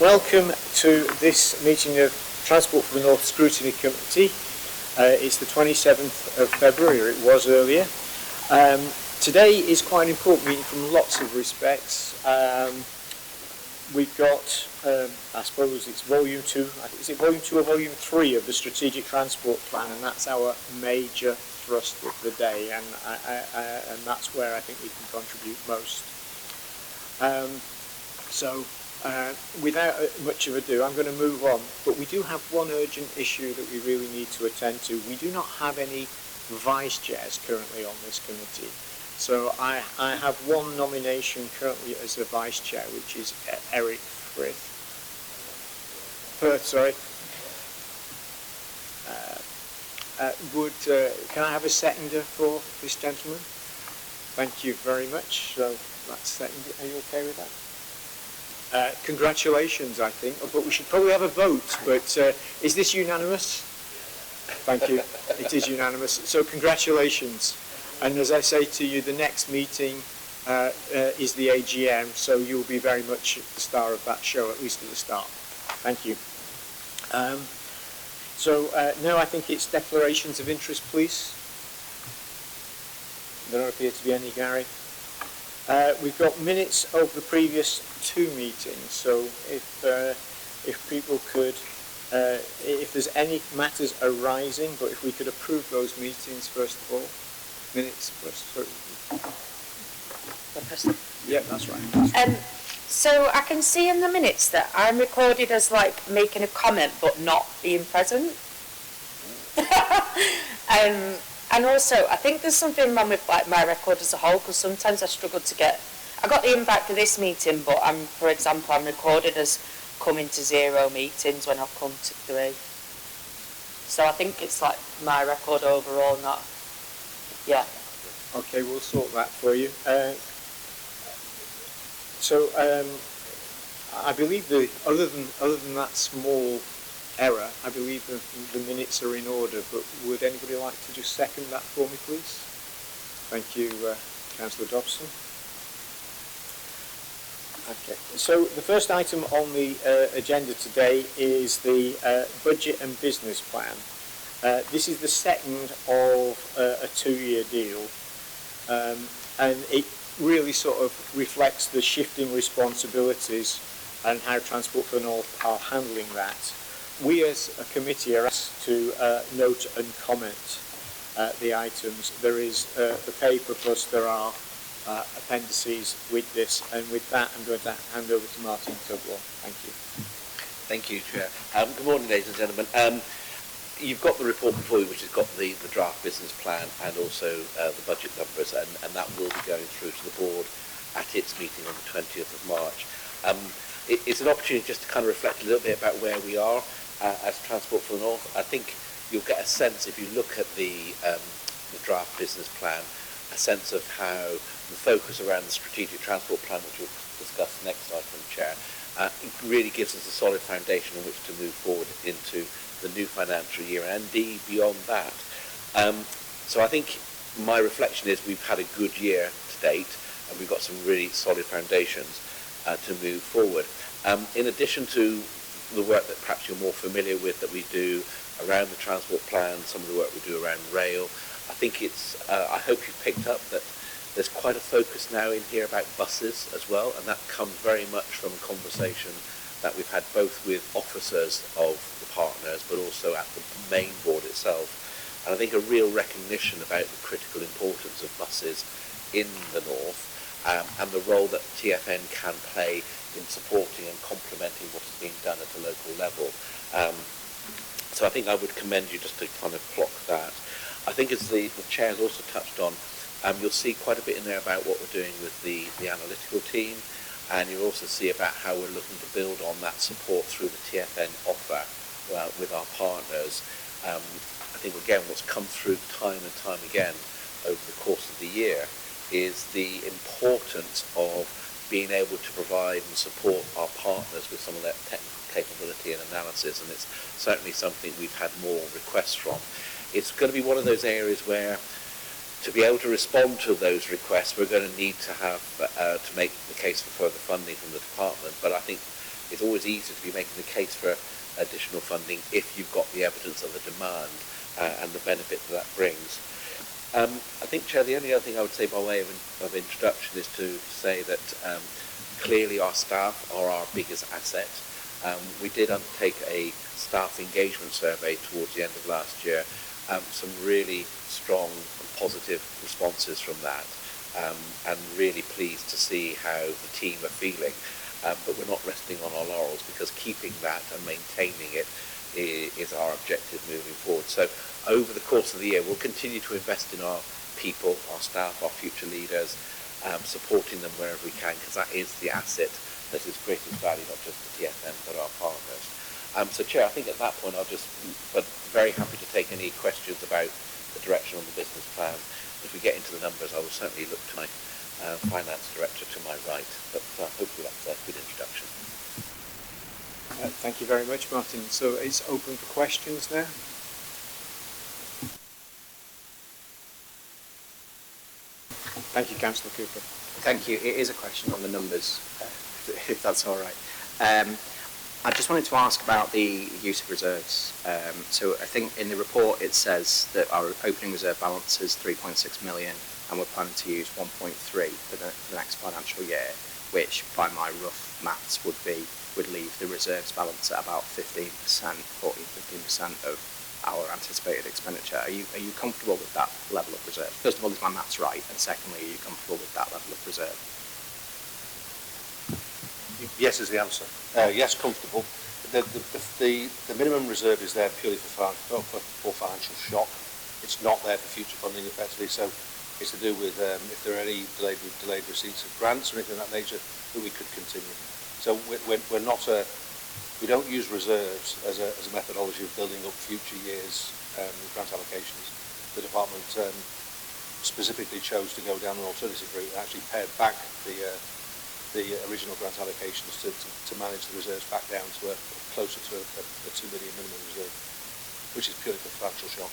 Welcome to this meeting of Transport for the North Scrutiny Committee. It's the 27th of February, or it was earlier. Today is quite an important meeting from lots of respects. We've got, I suppose it's volume 2, is it volume 2 or volume 3 of the Strategic Transport Plan, and that's our major thrust of the day, and that's where I think we can contribute most. Without much of ado, I'm going to move on, but we do have one urgent issue that we really need to attend to. We do not have any vice chairs currently on this committee. So I have one nomination currently as a vice chair, which is Eric Firth. Can I have a seconder for this gentleman? Thank you very much. So that's seconded. Are you okay with that? Congratulations, I think, but we should probably have a vote, but is this unanimous? Thank you. It is unanimous. So congratulations. And as I say to you, the next meeting is the AGM, so you'll be very much the star of that show, at least at the start. Thank you. Now I think it's declarations of interest, please. There don't appear to be any, Gary. We've got minutes of the previous 2 meetings, so if people could, if there's any matters arising, but if we could approve those meetings first of all. Minutes first. Yeah, that's right. So I can see in the minutes that I'm recorded as like making a comment but not being present. And also, I think there's something wrong with like my record as a whole, because sometimes I struggle to get. I got the invite for this meeting, but for example, I'm recorded as coming to 0 meetings when I've come to 3. So I think it's like my record overall, not. Yeah. Okay, we'll sort that for you. I believe other than that small error, I believe the minutes are in order, but would anybody like to just second that for me, please? Thank you, Councillor Dobson. Okay, so the first item on the agenda today is the budget and business plan. This is the second of a 2-year deal, and it really sort of reflects the shifting responsibilities and how Transport for the North are handling that. We as a committee are asked to note and comment the items. There is the paper, plus there are appendices with this, and with that I'm going to hand over to Martin Tugwell. Thank you. Thank you, Chair. Good morning, ladies and gentlemen. You've got the report before you, which has got the draft business plan and also the budget numbers, and that will be going through to the board at its meeting on the 20th of March. It's an opportunity just to kind of reflect a little bit about where we are as Transport for the North. I think you'll get a sense, if you look at the draft business plan, a sense of how the focus around the strategic transport plan, which we'll discuss next item, Chair, it really gives us a solid foundation on which to move forward into the new financial year and indeed beyond that. So I think my reflection is we've had a good year to date, and we've got some really solid foundations to move forward. In addition to the work that perhaps you're more familiar with that we do around the transport plan, some of the work we do around rail, I think it's, I hope you've picked up that there's quite a focus now in here about buses as well, and that comes very much from a conversation that we've had both with officers of the partners, but also at the main board itself. And I think a real recognition about the critical importance of buses in the North, and the role that TfN can play in supporting and complementing what is being done at a local level. So I think I would commend you just to kind of clock that. I think as the Chair has also touched on, you'll see quite a bit in there about what we're doing with the analytical team, and you'll also see about how we're looking to build on that support through the TfN offer with our partners. I think again what's come through time and time again over the course of the year is the importance of being able to provide and support our partners with some of that technical capability and analysis, and it's certainly something we've had more requests from. It's going to be one of those areas where, to be able to respond to those requests, we're going to need to have to make the case for further funding from the department. But I think it's always easier to be making the case for additional funding if you've got the evidence of the demand and the benefit that brings. I think, Chair, the only other thing I would say by way of introduction is to say that clearly our staff are our biggest asset. We did undertake a staff engagement survey towards the end of last year. Some really strong and positive responses from that, and really pleased to see how the team are feeling. But we're not resting on our laurels, because keeping that and maintaining it is our objective moving forward. So over the course of the year, we'll continue to invest in our people, our staff, our future leaders, supporting them wherever we can, because that is the asset that is greatest value, not just to TFM, but our partners. So, Chair, I think at that point but very happy to take any questions about the direction on the business plan. If we get into the numbers, I will certainly look to my finance director to my right, but hopefully that's a good introduction. Thank you very much, Martin. So it's open for questions now. Thank you, Councillor Cooper. Thank you. It is a question on the numbers, if that's all right. I just wanted to ask about the use of reserves. So I think in the report it says that our opening reserve balance is 3.6 million and we're planning to use 1.3 for the next financial year, which by my rough maths would leave the reserves balance at about 15%, 14-15% of our anticipated expenditure. Are you comfortable with that level of reserve? First of all, is my maths right? And secondly, are you comfortable with that level of reserve? Yes is the answer. Yes, comfortable. The minimum reserve is there purely for financial shock. It's not there for future funding effectively, so it's to do with if there are any delayed receipts of grants or anything of that nature that we could continue. So we're not we don't use reserves as a methodology of building up future years grant allocations. The department specifically chose to go down an alternative route and actually pared back the original grant allocations to manage the reserves back down to closer to a 2 million minimum reserve, which is purely for financial shock.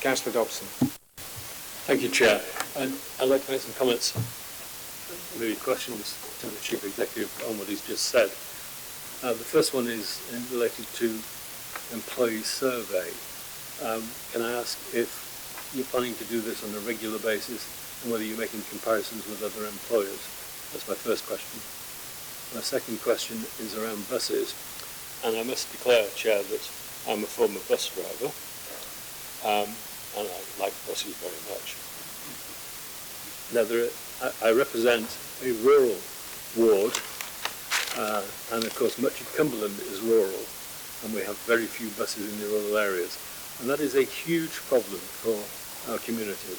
Councillor Dobson. Thank you, Chair. I'd like to make some comments, maybe questions to the Chief Executive on what he's just said. The first one is related to employee survey. Can I ask if you're planning to do this on a regular basis and whether you're making comparisons with other employers? That's my first question. My second question is around buses, and I must declare, Chair, that I'm a former bus driver, and I like buses very much. Now, I represent a rural ward, and of course much of Cumberland is rural, and we have very few buses in the rural areas, and that is a huge problem for our community.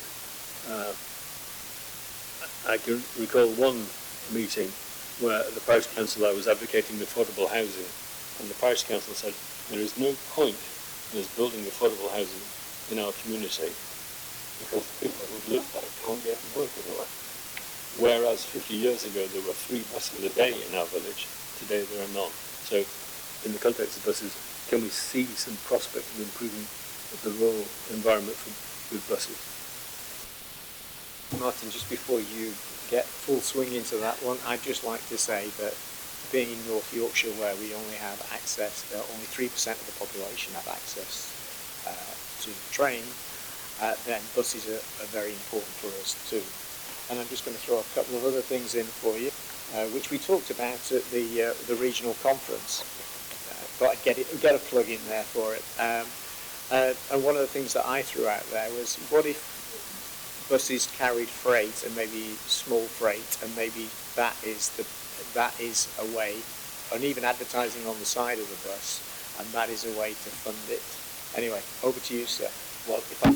I can recall one meeting where at the parish council I was advocating affordable housing, and the parish council said there is no point in us building affordable housing in our community because people who live there can't get to work anywhere. Whereas 50 years ago there were 3 buses a day in our village, today there are none. So in the context of buses, can we see some prospect of improving the rural environment with buses? Martin, just before you get full swing into that one, I'd just like to say that being in North Yorkshire, where we only have access, only 3% of the population have access to the train, then buses are very important for us too. And I'm just going to throw a couple of other things in for you, which we talked about at the regional conference. Thought I'd get a plug in there for it. And one of the things that I threw out there was, what if buses carried freight and maybe small freight, and maybe that is a way, and even advertising on the side of the bus, and that is a way to fund it. Anyway, over to you, sir. Well, if I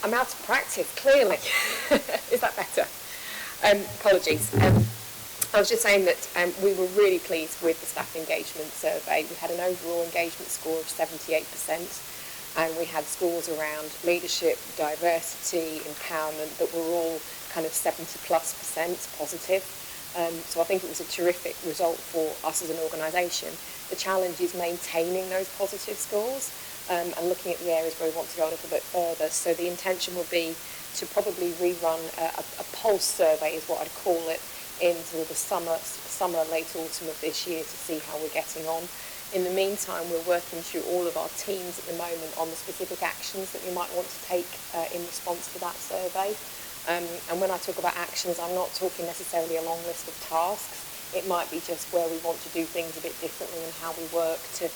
I'm out of practice, clearly. Is that better? Apologies. I was just saying that we were really pleased with the staff engagement survey. We had an overall engagement score of 78%, and we had scores around leadership, diversity, empowerment that were all kind of 70+% positive. So I think it was a terrific result for us as an organisation. The challenge is maintaining those positive scores and looking at the areas where we want to go a little bit further. So the intention will be to probably rerun a pulse survey, is what I'd call it, in sort of the summer, late autumn of this year to see how we're getting on. In the meantime, we're working through all of our teams at the moment on the specific actions that we might want to take in response to that survey. And when I talk about actions, I'm not talking necessarily a long list of tasks. It might be just where we want to do things a bit differently and how we work to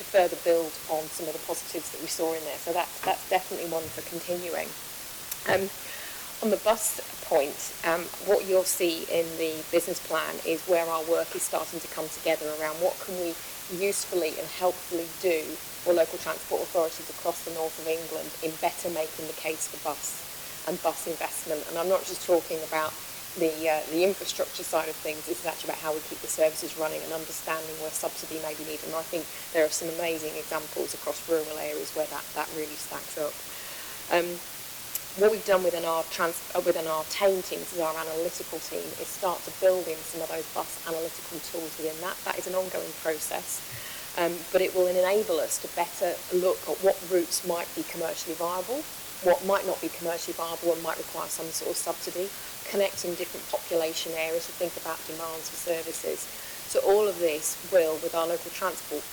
further build on some of the positives that we saw in there. So that's definitely one for continuing. On the bus point, what you'll see in the business plan is where our work is starting to come together around what can we usefully and helpfully do for local transport authorities across the north of England in better making the case for bus and bus investment. And I'm not just talking about the infrastructure side of things. This is actually about how we keep the services running and understanding where subsidy may be needed. And I think there are some amazing examples across rural areas where that really stacks up. What we've done within our TAME teams, as our analytical team, is start to build in some of those bus analytical tools within that. That is an ongoing process, but it will enable us to better look at what routes might be commercially viable, what might not be commercially viable and might require some sort of subsidy, connecting different population areas to think about demands for services. So all of this will, with our local transport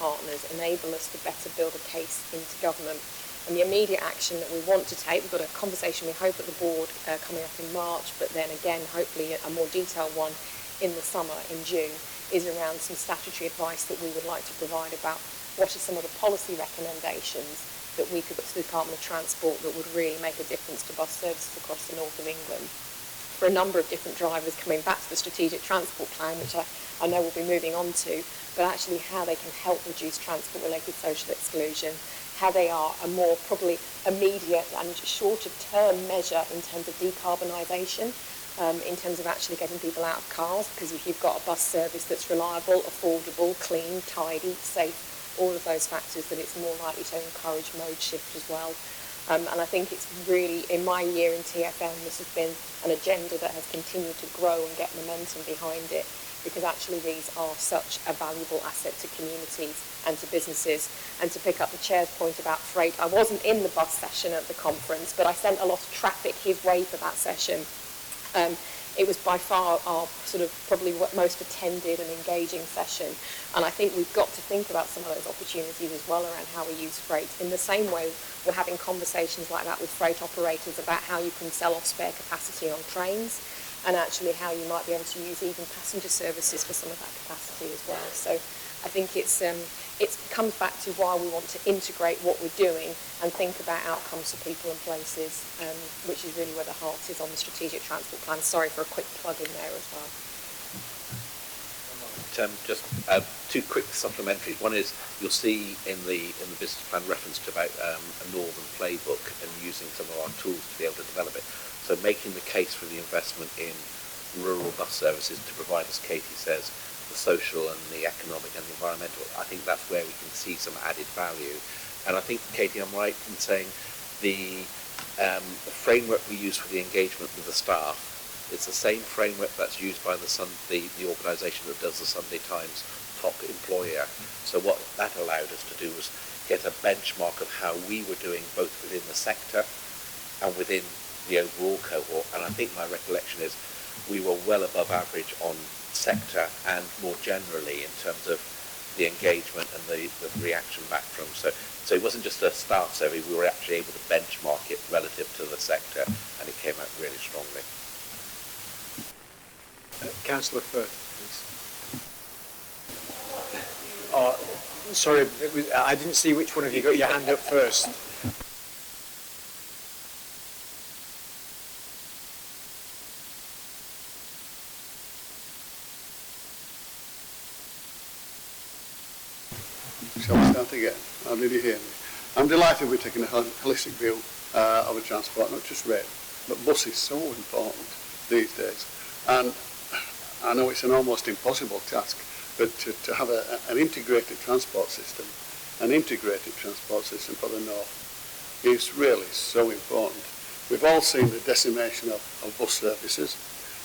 partners, enable us to better build a case into government. And the immediate action that we want to take, we've got a conversation we hope at the board coming up in March, but then again hopefully a more detailed one in the summer, in June, is around some statutory advice that we would like to provide about what are some of the policy recommendations that we could put to the Department of Transport that would really make a difference to bus services across the north of England. For a number of different drivers, coming back to the strategic transport plan, which I know we'll be moving on to, but actually how they can help reduce transport-related social exclusion, how they are a more probably immediate and shorter term measure in terms of decarbonisation, in terms of actually getting people out of cars, because if you've got a bus service that's reliable, affordable, clean, tidy, safe, all of those factors, that it's more likely to encourage mode shift as well. And I think it's really, in my year in TfM, this has been an agenda that has continued to grow and get momentum behind it, because actually these are such a valuable asset to communities and to businesses. And to pick up the chair's point about freight, I wasn't in the bus session at the conference, but I sent a lot of traffic his way for that session. It was by far our sort of probably most attended and engaging session. And I think we've got to think about some of those opportunities as well around how we use freight. In the same way, we're having conversations like that with freight operators about how you can sell off spare capacity on trains, and actually how you might be able to use even passenger services for some of that capacity as well. So I think it comes back to why we want to integrate what we're doing and think about outcomes for people and places, which is really where the heart is on the strategic transport plan. Sorry for a quick plug in there as well. Just two quick supplementaries. One is you'll see in the business plan reference to about a northern playbook and using some of our tools to be able to develop it. So making the case for the investment in rural bus services to provide, as Katie says, the social and the economic and the environmental. I think that's where we can see some added value. And I think, Katie, I'm right in saying the framework we use for the engagement with the staff, it's the same framework that's used by the organisation that does the Sunday Times top employer. So what that allowed us to do was get a benchmark of how we were doing both within the sector and within the overall cohort. And I think my recollection is we were well above average on sector and more generally in terms of the engagement and the reaction back from. So it wasn't just a staff survey, we were actually able to benchmark it relative to the sector, and it came out really strongly. Councillor Firth, please. Sorry, I didn't see which one of you got your hand up first. Shall we start again? Did you hear me? I'm delighted we're taking a holistic view of a transport, not just rail, but bus is so important these days. And I know it's an almost impossible task, but to have an integrated transport system for the north is really so important. We've all seen the decimation of bus services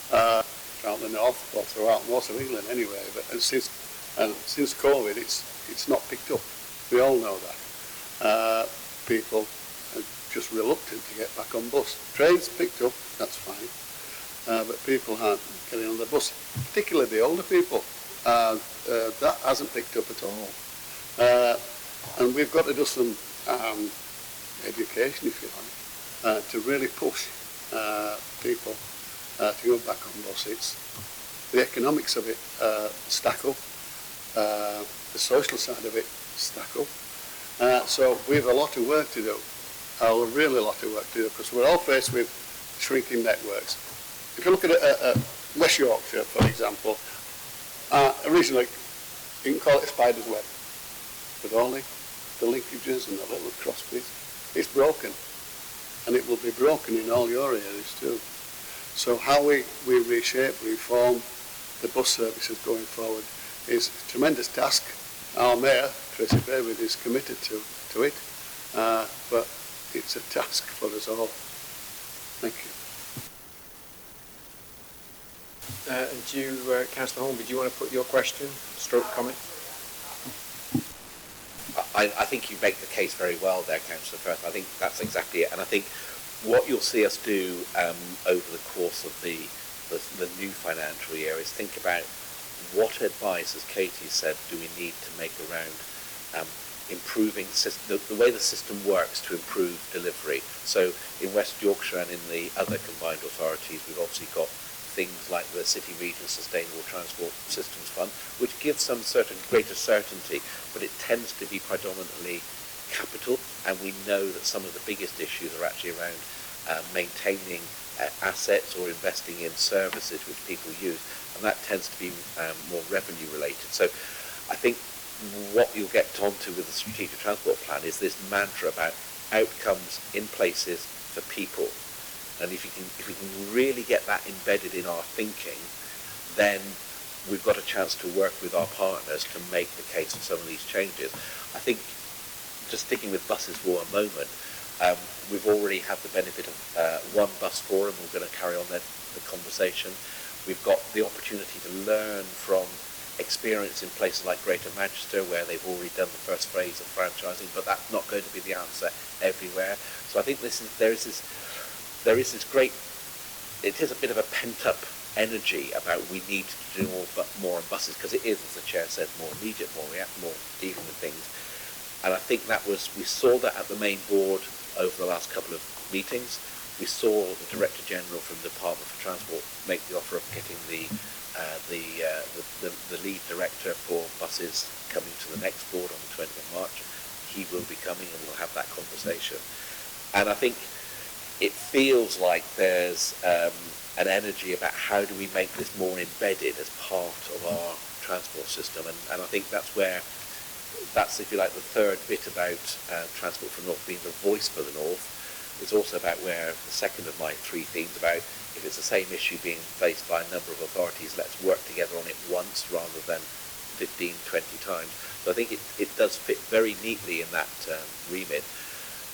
throughout the north, or throughout most of England anyway, but since COVID it's not picked up. We all know that. People are just reluctant to get back on bus. Trains picked up, that's fine, but people aren't getting on the bus, particularly the older people. That hasn't picked up at all. And we've got to do some education, if you like, to really push people to go back on bus. It's the economics of it stack up, the social side of it stack up. So we have a lot of work to do, a really lot of work to do, because we're all faced with shrinking networks. If you look at West Yorkshire, for example, originally you can call it a spider's web, with all the linkages and the little cross bits. It's broken, and it will be broken in all your areas too. So how we reshape, reform the bus services going forward is a tremendous task. Our Mayor, Tracy Baywood, is committed to it, but it's a task for us all. Thank you. And you, Councillor Hornby, do you want to put your question, stroke comment? I think you make the case very well there, Councillor Firth. I think that's exactly it. And I think what you'll see us do over the course of the new financial year is think about what advice, as Katie said, do we need to make around improving the way the system works to improve delivery. So in West Yorkshire and in the other combined authorities, we've obviously got things like the City Region Sustainable Transport Systems Fund, which gives some greater certainty, but it tends to be predominantly capital, and we know that some of the biggest issues are actually around maintaining assets or investing in services which people use, and that tends to be more revenue related. So I think what you'll get onto with the Strategic Transport Plan is this mantra about outcomes in places for people. And if we can really get that embedded in our thinking, then we've got a chance to work with our partners to make the case for some of these changes. I think, just sticking with buses for a moment, we've already had the benefit of one bus forum. We're going to carry on the conversation. We've got the opportunity to learn from experience in places like Greater Manchester, where they've already done the first phase of franchising, but that's not going to be the answer everywhere. So I think there is this great, it is a bit of a pent-up energy about we need to do more on buses, because it is, as the Chair said, more immediate, more dealing with things. And I think we saw that at the main board over the last couple of meetings. We saw the Director General from the Department for Transport make the offer of getting the lead director for buses coming to the next board on the 20th of March. He will be coming and we'll have that conversation. And I think it feels like there's an energy about how do we make this more embedded as part of our transport system, and I think that's, if you like, the third bit about Transport for the North being the voice for the North. It's also about where the second of my three themes about, if it's the same issue being faced by a number of authorities, let's work together on it once rather than 15, 20 times. So I think it does fit very neatly in that remit.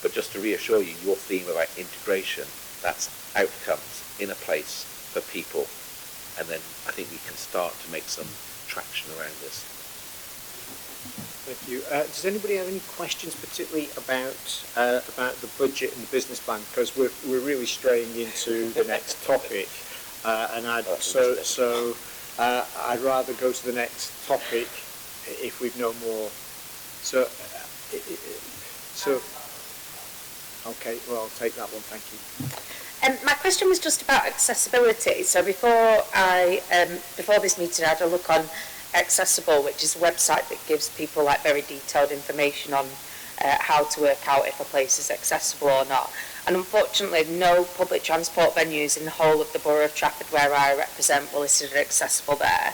But just to reassure you, your theme about integration, that's outcomes in a place for people. And then I think we can start to make some traction around this. Thank you. Does anybody have any questions, particularly about the budget and the business plan? Because we're really straying into the next topic, and I'd rather go to the next topic if we've no more. So okay. Well, I'll take that one. Thank you. My question was just about accessibility. So before this meeting, I had a look on Accessible, which is a website that gives people like very detailed information on how to work out if a place is accessible or not. And unfortunately, no public transport venues in the whole of the Borough of Trafford, where I represent, were listed as accessible there.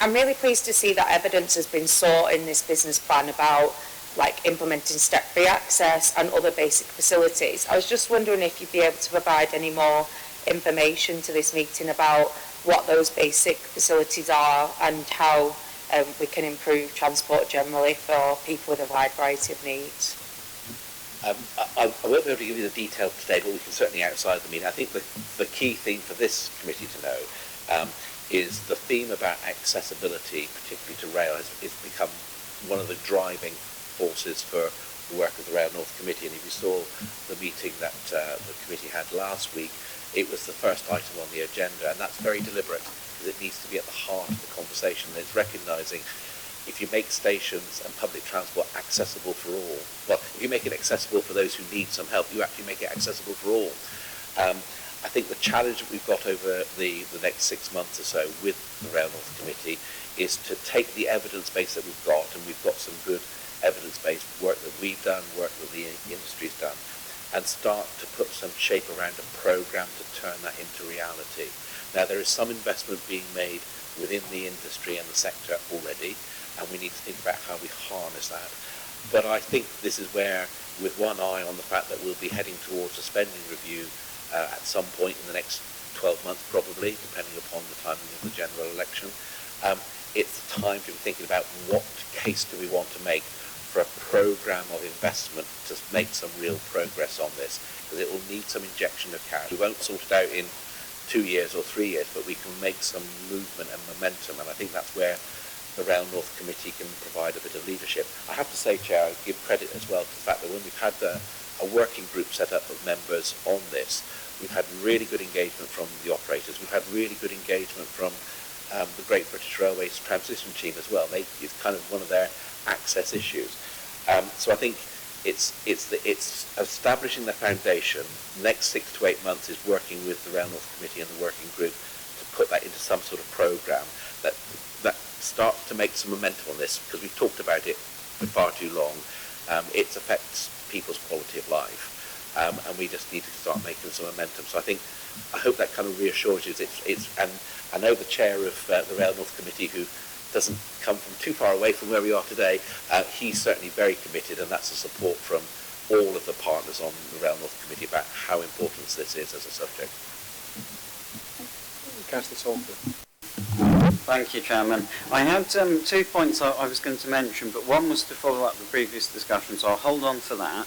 I'm really pleased to see that evidence has been sought in this business plan about like implementing step-free access and other basic facilities. I was just wondering if you'd be able to provide any more information to this meeting about what those basic facilities are and how we can improve transport generally for people with a wide variety of needs. I won't be able to give you the detail today, but we can certainly outside the meeting. I think the key thing for this committee to know is the theme about accessibility, particularly to rail, has become one of the driving forces for the work of the Rail North Committee. And if you saw the meeting that the committee had last week, it was the first item on the agenda, and that's very deliberate because it needs to be at the heart of the conversation. And it's recognising if you make stations and public transport accessible for all, well, if you make it accessible for those who need some help, you actually make it accessible for all. I think the challenge that we've got over the next 6 months or so with the Rail North Committee is to take the evidence base that we've got, and we've got some good evidence-based work that we've done, work that the industry's done, and start to put some shape around a programme to turn that into reality. Now, there is some investment being made within the industry and the sector already, and we need to think about how we harness that. But I think this is where, with one eye on the fact that we'll be heading towards a spending review at some point in the next 12 months, probably, depending upon the timing of the general election, it's time to be thinking about what case do we want to make for a programme of investment to make some real progress on this, because it will need some injection of cash. We won't sort it out in 2 years or 3 years, but we can make some movement and momentum, and I think that's where the Rail North Committee can provide a bit of leadership. I have to say, Chair, I give credit as well to the fact that when we've had a working group set up of members on this, we've had really good engagement from the operators. We've had really good engagement from the Great British Railways transition team as well. It's kind of one of their access issues. So I think it's establishing the foundation. Next 6 to 8 months is working with the Rail North Committee and the working group to put that into some sort of programme that starts to make some momentum on this, because we've talked about it for far too long. It affects people's quality of life, and we just need to start making some momentum. So I hope that kind of reassures you. And I know the chair of the Rail North Committee, who doesn't come from too far away from where we are today, he's certainly very committed, and that's the support from all of the partners on the Rail North Committee about how important this is as a subject. Councillor Salford. Thank you, Chairman. I had 2 points I was going to mention, but one was to follow up the previous discussion, so I'll hold on to that.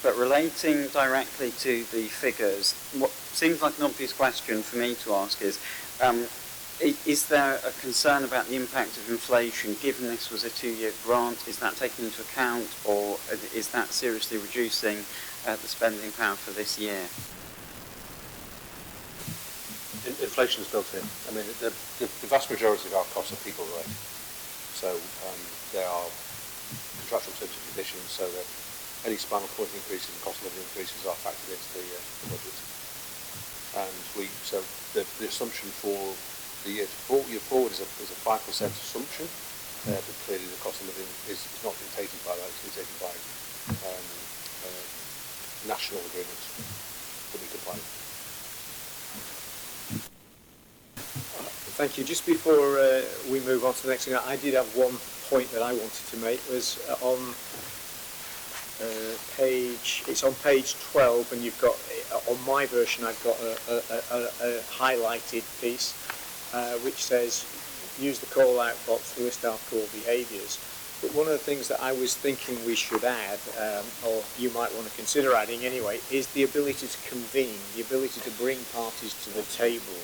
But relating directly to the figures, what seems like an obvious question for me to ask is there a concern about the impact of inflation, given this was a 2-year grant? Is that taken into account, or is that seriously reducing the spending power for this year? Inflation is built in. I mean, the vast majority of our costs are people related. So they are contractual terms and conditions, so that any spinal point increases and cost of living increases are factored into the budget. And so the assumption for the year forward is a 5% assumption, but clearly the cost of living is not dictated by that, it's dictated by national agreements that we comply with. Thank you. Just before we move on to the next thing, I did have one point that I wanted to make. Was on it's on page 12, and you've got, on my version, I've got a highlighted piece which says, use the call-out box to list our core behaviours. But one of the things that I was thinking we should add, or you might want to consider adding anyway, is the ability to convene, the ability to bring parties to the table.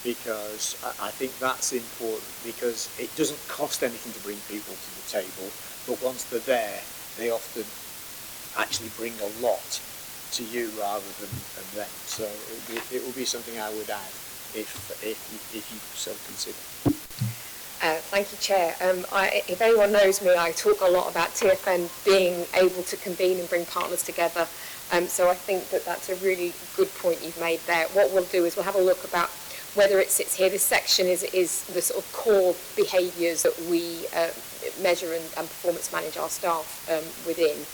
Because I think that's important, because it doesn't cost anything to bring people to the table, but once they're there, they often actually bring a lot to you rather than them. So it will be something I would add if you so consider. Thank you, Chair. If anyone knows me, I talk a lot about TFN being able to convene and bring partners together. So I think that that's a really good point you've made there. What we'll do is we'll have a look about whether it sits here. This section is the sort of core behaviours that we measure and performance manage our staff within.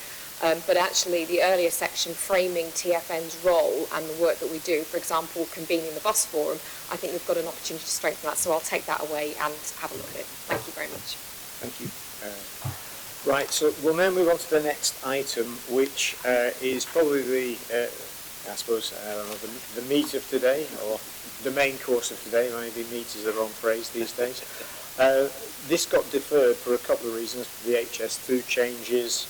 But actually the earlier section framing TFN's role and the work that we do, for example, convening the bus forum, I think we've got an opportunity to strengthen that. So I'll take that away and have a look at it. Thank you very much. Thank you. Right, so we'll now move on to the next item, which is probably the, I suppose, I don't know, the meat of today, or the main course of today. Maybe meat is the wrong phrase these days. This got deferred for a couple of reasons: the HS2 changes,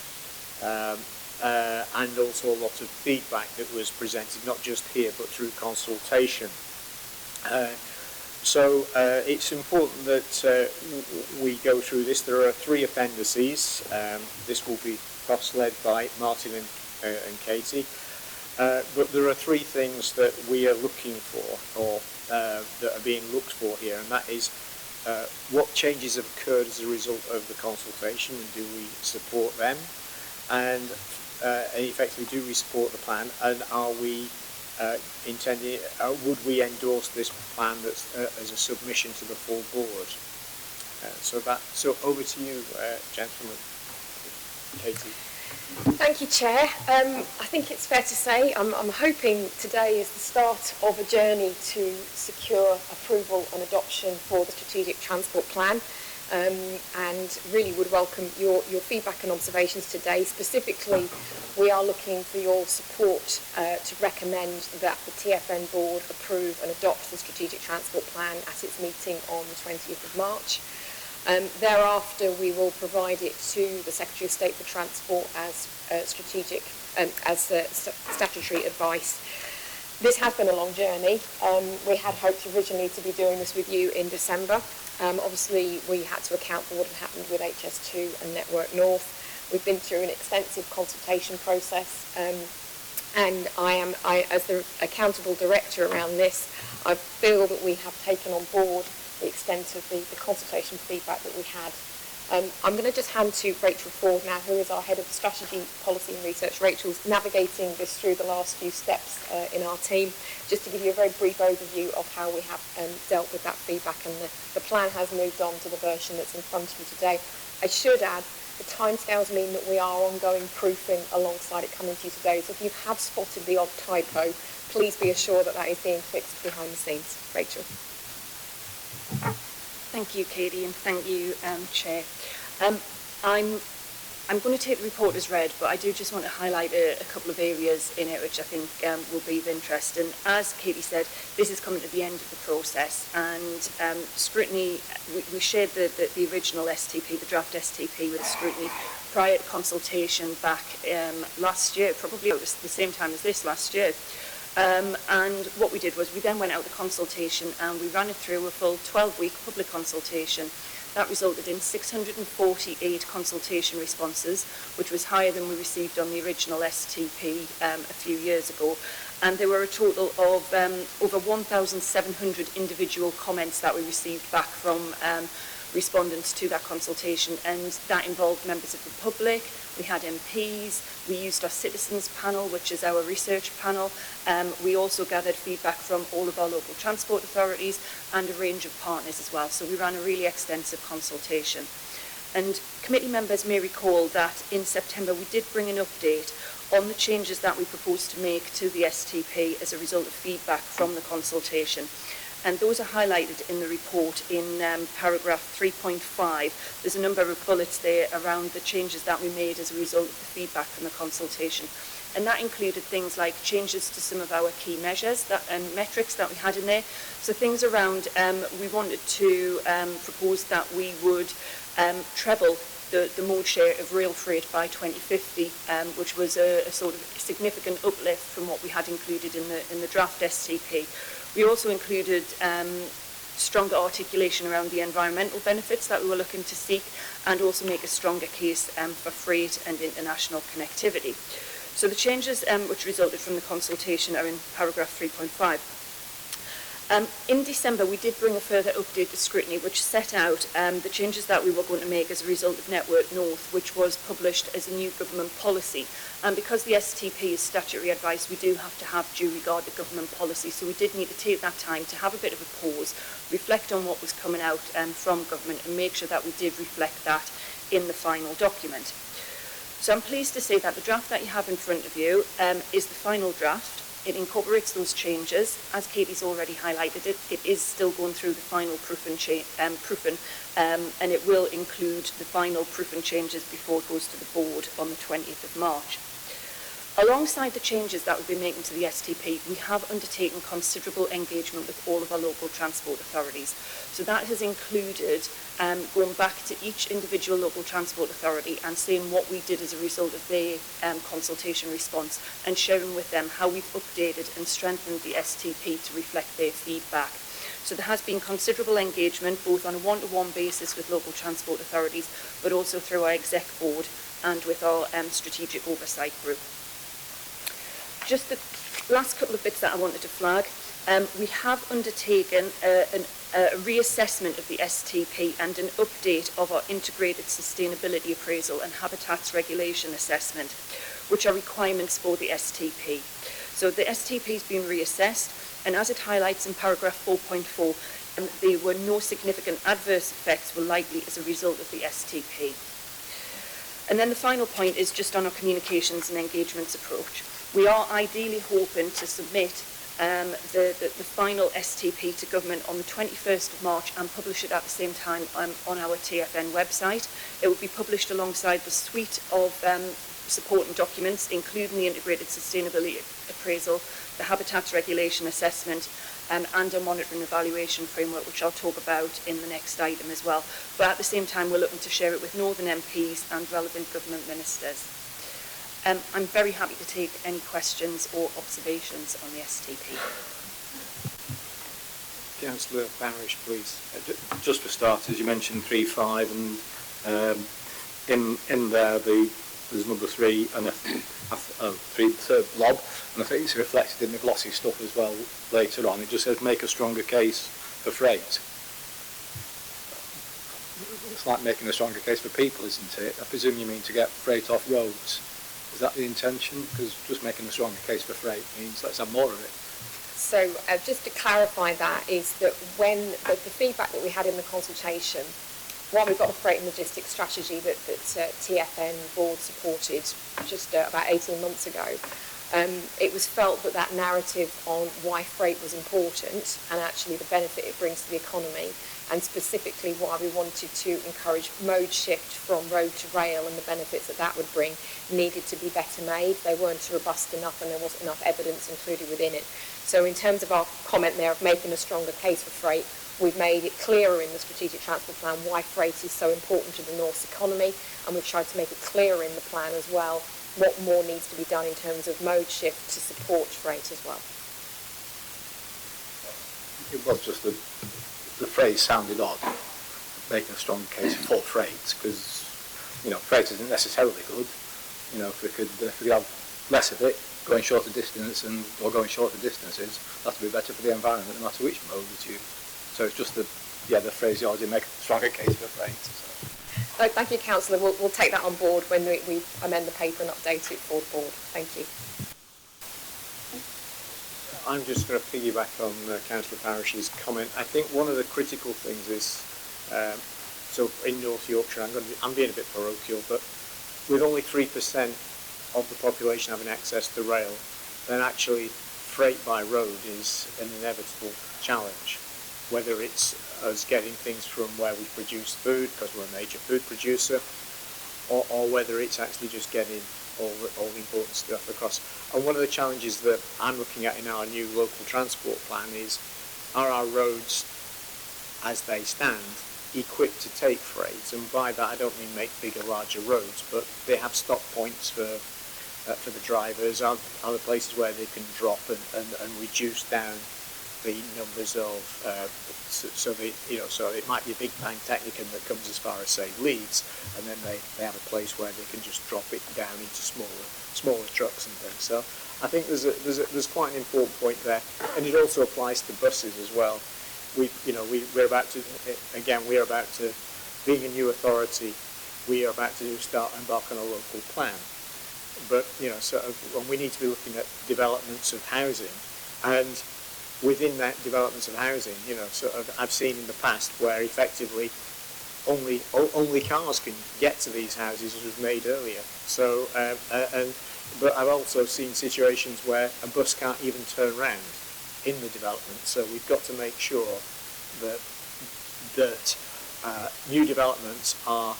and also a lot of feedback that was presented, not just here but through consultation. So it's important that we go through this. There are 3 appendices. This will be cross-led by Martin and Katie. But there are 3 things that we are looking for, or that are being looked for here, and that is what changes have occurred as a result of the consultation, and do we support them? And effectively, do we support the plan? And are we intending? Would we endorse this plan that's as a submission to the full board? So over to you, gentlemen. Katie. Thank you, Chair. I think it's fair to say I'm hoping today is the start of a journey to secure approval and adoption for the Strategic Transport Plan, and really would welcome your feedback and observations today. Specifically, we are looking for your support to recommend that the TfN Board approve and adopt the Strategic Transport Plan at its meeting on the 20th of March. Thereafter, we will provide it to the Secretary of State for Transport as statutory advice. This has been a long journey. We had hoped originally to be doing this with you in December. Obviously, we had to account for what had happened with HS2 and Network North. We've been through an extensive consultation process, and I, as the accountable director around this, I feel that we have taken on board the extent of the consultation feedback that we had. I'm going to just hand to Rachel Ford now, who is our Head of Strategy, Policy and Research. Rachel's navigating this through the last few steps in our team, just to give you a very brief overview of how we have dealt with that feedback, and the plan has moved on to the version that's in front of you today. I should add, the timescales mean that we are ongoing proofing alongside it coming to you today, so if you have spotted the odd typo, please be assured that that is being fixed behind the scenes. Rachel. Thank you, Katie, and thank you, Chair. I'm going to take the report as read, but I do just want to highlight a couple of areas in it which I think will be of interest. And as Katie said, this is coming to the end of the process, and scrutiny, we shared the original STP, the draft STP with scrutiny prior to consultation back last year, probably at the same time as this last year. And what we did was we then went out to consultation and we ran it through a full 12-week public consultation. That resulted in 648 consultation responses, which was higher than we received on the original STP a few years ago. And there were a total of over 1,700 individual comments that we received back from respondents to that consultation, and that involved members of the public. We had MPs, we used our citizens panel, which is our research panel. We also gathered feedback from all of our local transport authorities and a range of partners as well. So we ran a really extensive consultation. And committee members may recall that in September we did bring an update on the changes that we proposed to make to the STP as a result of feedback from the consultation. And those are highlighted in the report in paragraph 3.5. There's a number of bullets there around the changes that we made as a result of the feedback from the consultation. And that included things like changes to some of our key measures and metrics that we had in there. So things around, we wanted to propose that we would treble the mode share of rail freight by 2050, which was a sort of significant uplift from what we had included in the draft STP. We also included stronger articulation around the environmental benefits that we were looking to seek, and also make a stronger case for freight and international connectivity. So the changes which resulted from the consultation are in paragraph 3.5. In December, we did bring a further update to scrutiny, which set out the changes that we were going to make as a result of Network North, which was published as a new government policy. And because the STP is statutory advice, we do have to have due regard to government policy. So we did need to take that time to have a bit of a pause, reflect on what was coming out from government, and make sure that we did reflect that in the final document. So I'm pleased to say that the draft that you have in front of you is the final draft. It incorporates those changes. As Katie's already highlighted, it is still going through the final proofing, and it will include the final proofing changes before it goes to the board on the 20th of March. Alongside the changes that we've been making to the STP, we have undertaken considerable engagement with all of our local transport authorities. So that has included going back to each individual local transport authority and seeing what we did as a result of their consultation response, and sharing with them how we've updated and strengthened the STP to reflect their feedback. So there has been considerable engagement, both on a one-to-one basis with local transport authorities, but also through our exec board and with our strategic oversight group. Just the last couple of bits that I wanted to flag. We have undertaken a reassessment of the STP and an update of our integrated sustainability appraisal and habitats regulation assessment, which are requirements for the STP. So the STP has been reassessed, and as it highlights in paragraph 4.4, there were no significant adverse effects were likely as a result of the STP. And then the final point is just on our communications and engagements approach. We are ideally hoping to submit the final STP to government on the 21st of March and publish it at the same time on our TFN website. It will be published alongside the suite of supporting documents, including the integrated sustainability appraisal, the habitats regulation assessment, and our monitoring evaluation framework, which I'll talk about in the next item as well. But at the same time, we're looking to share it with Northern MPs and relevant government ministers. I'm very happy to take any questions or observations on the STP. Councillor Parish, please. Just for starters, you mentioned 3.5, and in there there's number 3 and a 3 lob, and I think it's reflected in the glossy stuff as well later on. It just says make a stronger case for freight. It's like making a stronger case for people, isn't it? I presume you mean to get freight off roads. Is that the intention? Because just making a stronger case for freight means let's have more of it. So just to clarify that is that when the feedback that we had in the consultation, while we've got the freight and logistics strategy that TFN board supported just about 18 months ago, it was felt that that narrative on why freight was important and actually the benefit it brings to the economy, and specifically why we wanted to encourage mode shift from road to rail and the benefits that that would bring, needed to be better made. They weren't robust enough and there wasn't enough evidence included within it. So in terms of our comment there of making a stronger case for freight, we've made it clearer in the Strategic Transport Plan why freight is so important to the North's economy, and we've tried to make it clearer in the plan as well what more needs to be done in terms of mode shift to support freight as well. It was just the phrase sounded odd, making a strong case for freight, because freight isn't necessarily good. If we have less of it going shorter distance or going shorter distances, that'll be better for the environment no matter which mode it's used. So it's just the phraseology, make a stronger case for freight. So. Oh, thank you, Councillor. We'll take that on board when we amend the paper and update it for the board. Thank you. I'm just going to piggyback on Councillor Parish's comment. I think one of the critical things is, so in North Yorkshire, I'm being a bit parochial, but with only 3% of the population having access to rail, then actually freight by road is an inevitable challenge. Whether it's us getting things from where we produce food, because we're a major food producer, or whether it's actually just getting all the important stuff across. And one of the challenges that I'm looking at in our new local transport plan is, are our roads, as they stand, equipped to take freight? And by that I don't mean make bigger, larger roads, but they have stop points for the drivers. Are there places where they can drop and reduce down the numbers of so it might be a big time Technicum that comes as far as say Leeds, and then they have a place where they can just drop it down into smaller trucks and things. So I think there's quite an important point there, and it also applies to buses as well. We're about to being a new authority, we are about to embark on a local plan, but when we need to be looking at developments of housing, and within that developments of housing, I've seen in the past where effectively only cars can get to these houses, as was made earlier. So, but I've also seen situations where a bus can't even turn around in the development. So we've got to make sure that new developments are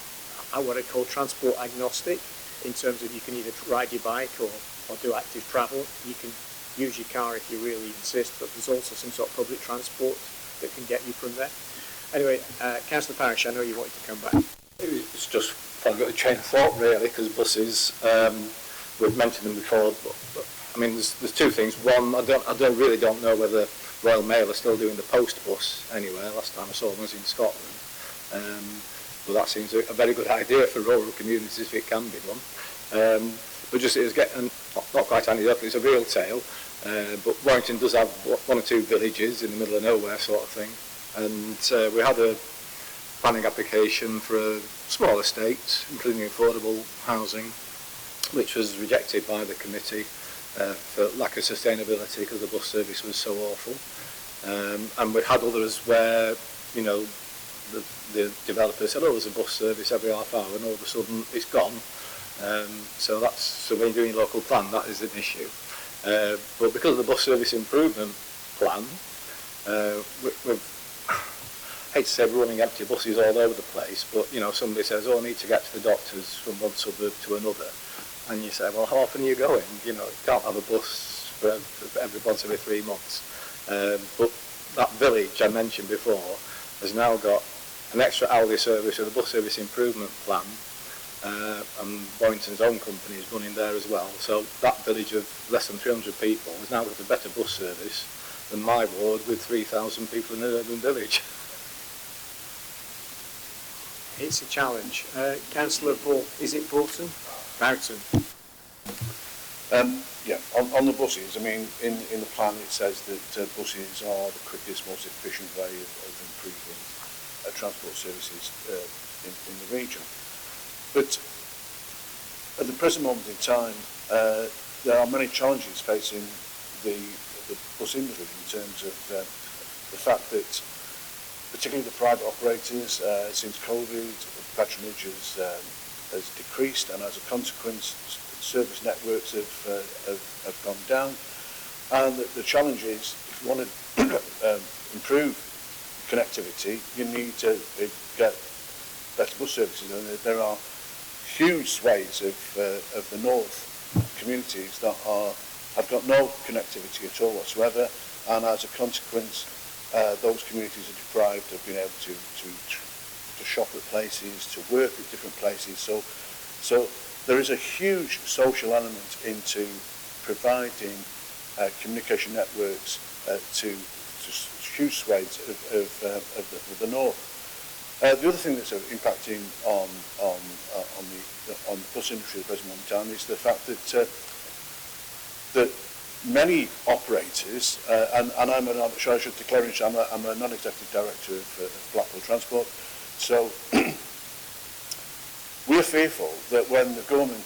what I call transport agnostic, in terms of you can either ride your bike or or do active travel, you can use your car if you really insist, but there's also some sort of public transport that can get you from there. Anyway, Councillor Parish, I know you wanted to come back. It's just I've got a chain of thought really, because buses, we've mentioned them before, but I mean there's two things. One, I really don't know whether Royal Mail are still doing the post bus anywhere. Last time I saw them was in Scotland. But that seems a very good idea for rural communities if it can be done. But just it's getting not quite anecdotal, it's a real tale. But Warrington does have one or two villages in the middle of nowhere sort of thing. And we had a planning application for a small estate, including affordable housing, which was rejected by the committee for lack of sustainability because the bus service was so awful. And we had others where, you know, the developer said, oh, there's a bus service every half hour, and all of a sudden it's gone. So when you're doing local plan, that is an issue. But because of the bus service improvement plan, we've I hate to say we're running empty buses all over the place, but you know, somebody says, oh, I need to get to the doctors from one suburb to another, and you say, well, how often are you going? You know, you can't have a bus for once every 3 months. But that village I mentioned before has now got an extra hourly service with a bus service improvement plan, and Warrington's own company is running there as well. So that village of less than 300 people has now got a better bus service than my ward with 3,000 people in an urban village. It's a challenge. Councillor is it Boughton? Boughton. Yeah, on the buses, I mean, in the plan it says that buses are the quickest, most efficient way of improving transport services in the region. But at the present moment in time, there are many challenges facing the bus industry in terms of the fact that particularly the private operators, since COVID, patronage has decreased, and as a consequence, service networks have gone down. And the challenge is, if you want to improve connectivity, you need to get better bus services. And there are huge swathes of the north communities that have got no connectivity at all whatsoever, and as a consequence, those communities are deprived of being able to shop at places, to work at different places. So there is a huge social element into providing communication networks to huge swathes of the north. The other thing that's impacting on the bus industry at the present moment in time is the fact that many operators, and I'm I should declare I'm a non-executive director of Blackpool Transport, so we're fearful that when the government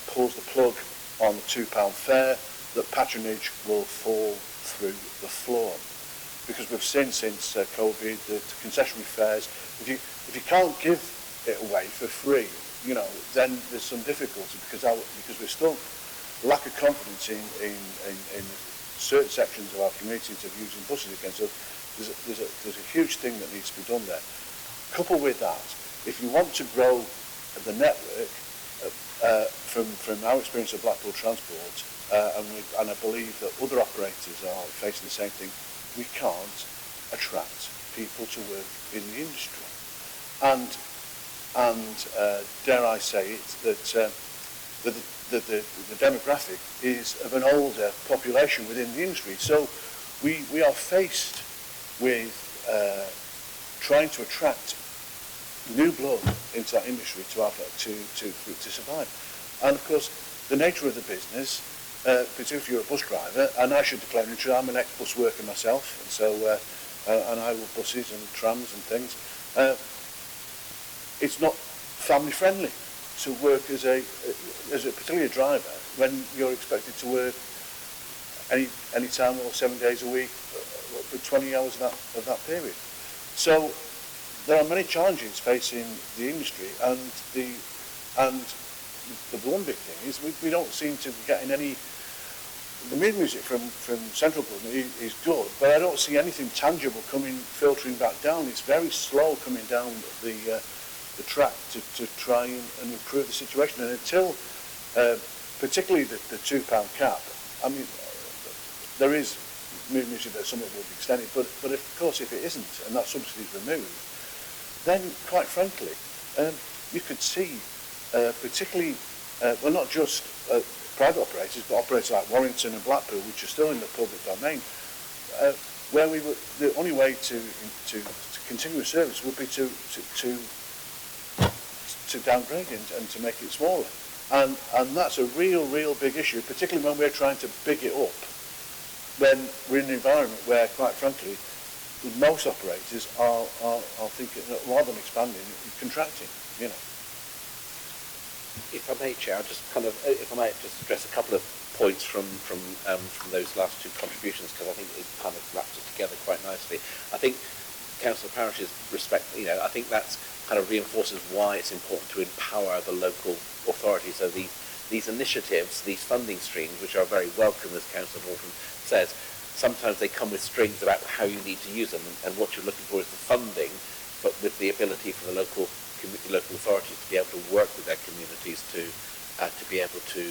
pulls the plug on the £2 fare, that patronage will fall through the floor. Because we've seen since COVID that concessionary fares, if you can't give it away for free, you know, then there's some difficulty because we're still lack of confidence in certain sections of our communities of using buses again. So there's a huge thing that needs to be done there. Coupled with that, if you want to grow the network, from our experience of Blackpool Transport, and I believe that other operators are facing the same thing, we can't attract people to work in the industry. And dare I say it, that the demographic is of an older population within the industry. So we are faced with trying to attract new blood into that industry to survive. And of course, the nature of the business, particularly if you're a bus driver, and I should declare I'm an ex-bus worker myself, and so and I love buses and trams and things. It's not family friendly to work as a particularly a driver when you're expected to work any time or 7 days a week for 20 hours of that period. So there are many challenges facing the industry, and the one big thing is we don't seem to be getting any. The music from central government is good, but I don't see anything tangible filtering back down. It's very slow coming down the track to try and improve the situation. And until particularly the £2 cap. I mean, there is movement that some of it will be extended, but of course if it isn't and that subsidy is removed, then quite frankly, you could see particularly, well not just private operators, but operators like Warrington and Blackpool, which are still in the public domain, where we were, the only way to continue a service would be to downgrade it and to make it smaller. And that's a real big issue, particularly when we're trying to big it up, when we're in an environment where, quite frankly, most operators are thinking, rather than expanding, contracting, you know. If I may, Chair, I'll just if I might just address a couple of points from those last two contributions, because I think it kind of wraps it together quite nicely. I think Councillor Parish's I think that's kind of reinforces why it's important to empower the local authorities. So these initiatives, these funding streams, which are very welcome, as Councillor Morton says, sometimes they come with strings about how you need to use them, and what you're looking for is the funding, but with the ability for the local authorities to be able to work with their communities to be able to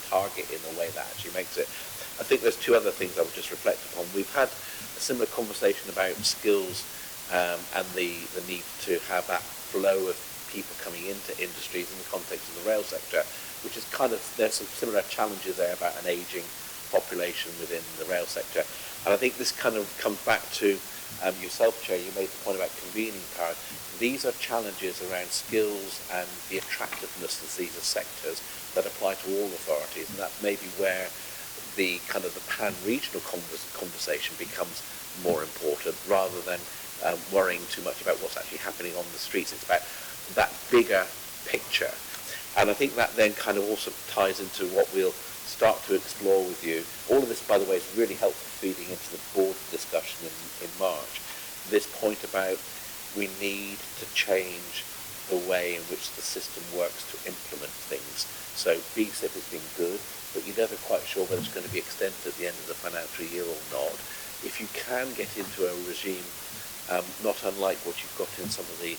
target in a way that actually makes it. I think there's two other things I would just reflect upon. We've had a similar conversation about skills and the need to have that flow of people coming into industries in the context of the rail sector, which is there's some similar challenges there about an ageing population within the rail sector. And I think this kind of comes back to yourself, Chair. You made the point about convening power. These are challenges around skills and the attractiveness of these sectors that apply to all authorities, and that's maybe where the kind of the pan-regional conversation becomes more important, rather than worrying too much about what's actually happening on the streets. It's about that bigger picture. And I think that then kind of also ties into what we'll start to explore with you. All of this, by the way, is really helpful feeding into the board discussion in March. This point about we need to change the way in which the system works to implement things. So BSIP has been good, but you're never quite sure whether it's going to be extended at the end of the financial year or not. If you can get into a regime not unlike what you've got in some of the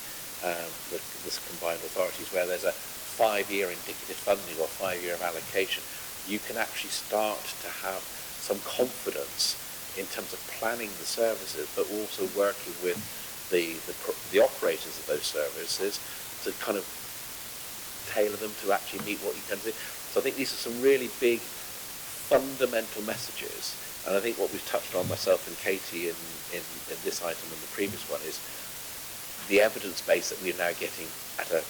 combined authorities, where there's a 5-year indicative funding or 5-year allocation, you can actually start to have some confidence in terms of planning the services, but also working with the operators of those services to kind of tailor them to actually meet what you can do. So I think these are some really big fundamental messages, and I think what we've touched on, myself and Katie, in this item and the previous one, is the evidence base that we're now getting at a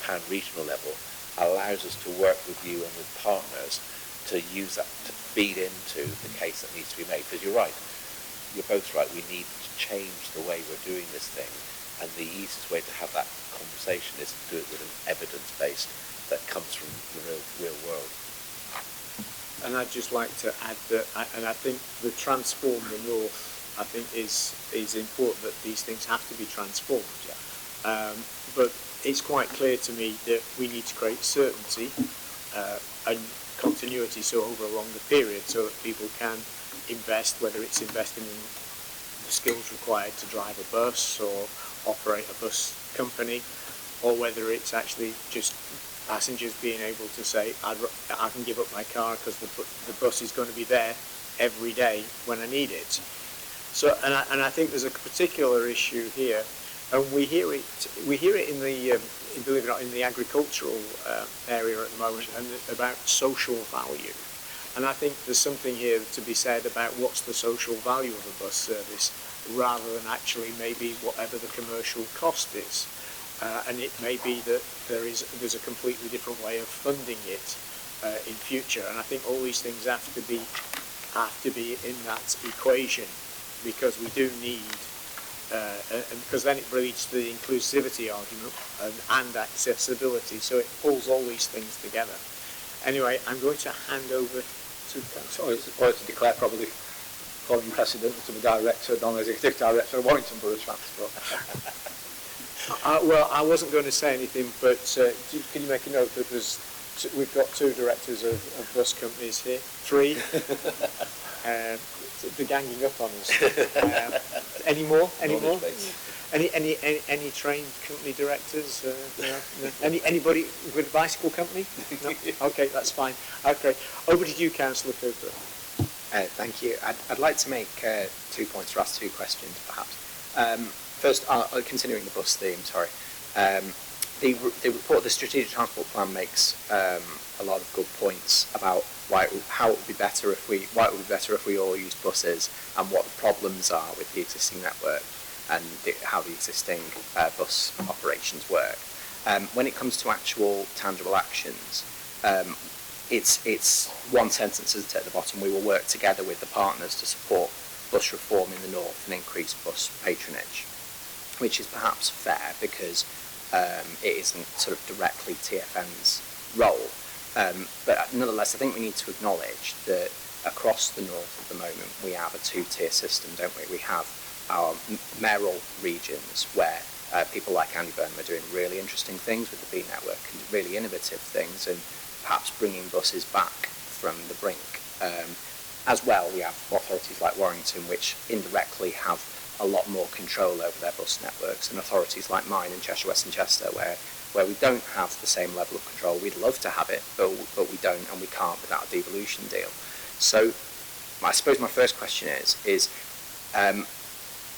pan-regional level allows us to work with you and with partners to use that to feed into the case that needs to be made. Because you're right, you're both right, we need to change the way we're doing this thing, and the easiest way to have that conversation is to do it with an evidence base that comes from the real world. And I'd just like to add that, and I think the transform the North, I think is important, that these things have to be transformed. Yeah. But it's quite clear to me that we need to create certainty and continuity, so over a longer period, so that people can invest, whether it's investing in the skills required to drive a bus or operate a bus company, or whether it's actually just passengers being able to say, I can give up my car because the bus is going to be there every day when I need it. So, and I think there's a particular issue here, and we hear it in the believe it or not, in the agricultural area at the moment, and about social value. And I think there's something here to be said about what's the social value of a bus service, rather than actually maybe whatever the commercial cost is. And it may be that there's a completely different way of funding it in future. And I think all these things have to be in that equation, because we do need, and because then it leads to the inclusivity argument and accessibility. So it pulls all these things together. Anyway, I'm going to hand over to Councillor. Or to declare probably following precedent to the non-executive director of Warrington Borough Transport. Well, I wasn't going to say anything, but can you make a note that we've got 2 directors of bus companies here, 3. They're ganging up on us. Any more? Any trained company directors? No? Anybody with a bicycle company? No? Okay, that's fine. Okay, over to you, Councillor Cooper. Thank you. I'd like to make 2 points, or ask 2 questions, perhaps. First, continuing the bus theme, sorry. The report, the Strategic Transport Plan, makes a lot of good points about how it would be better if we all used buses, and what the problems are with the existing network, and how the existing bus operations work. When it comes to actual tangible actions, it's one sentence at the bottom: we will work together with the partners to support bus reform in the north and increase bus patronage, which is perhaps fair because it isn't sort of directly TfN's role. But nonetheless, I think we need to acknowledge that across the north at the moment we have a 2-tier system, don't we? We have our mayoral regions where people like Andy Burnham are doing really interesting things with the B network, and really innovative things, and perhaps bringing buses back from the brink. As well, we have authorities like Warrington, which indirectly have a lot more control over their bus networks, and authorities like mine in Cheshire West and Chester, where we don't have the same level of control. We'd love to have it, but we don't, and we can't without a devolution deal. So I suppose my first question is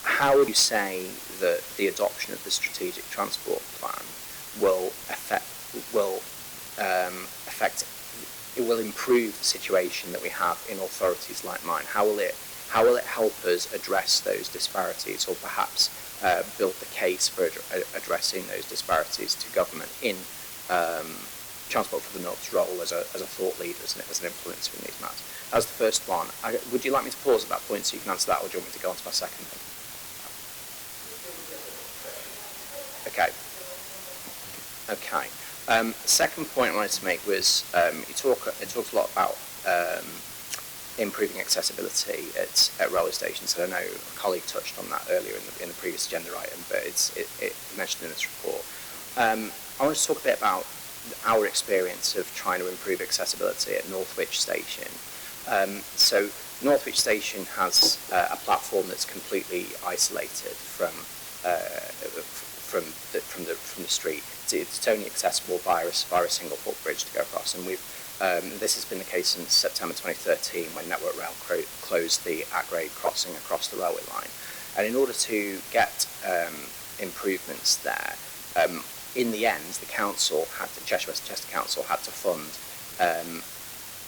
how would you say that the adoption of the Strategic Transport Plan will improve the situation that we have in authorities like mine? How will it help us address those disparities, or perhaps build the case for addressing those disparities to government in Transport for the North's role as a thought leader, as an influencer in these matters? That's the first one. Would you like me to pause at that point so you can answer that, or do you want me to go on to my second one? Okay. Second point I wanted to make was it talked a lot about improving accessibility at railway stations. And I know a colleague touched on that earlier in the previous agenda item, but it's mentioned in this report. I want to talk a bit about our experience of trying to improve accessibility at Northwich Station. So Northwich Station has a platform that's completely isolated from the street. It's only accessible via a single footbridge to go across, and this has been the case since September 2013, when Network Rail closed the at-grade crossing across the railway line. And in order to get improvements there, in the end, the Cheshire West and Chester Council had to fund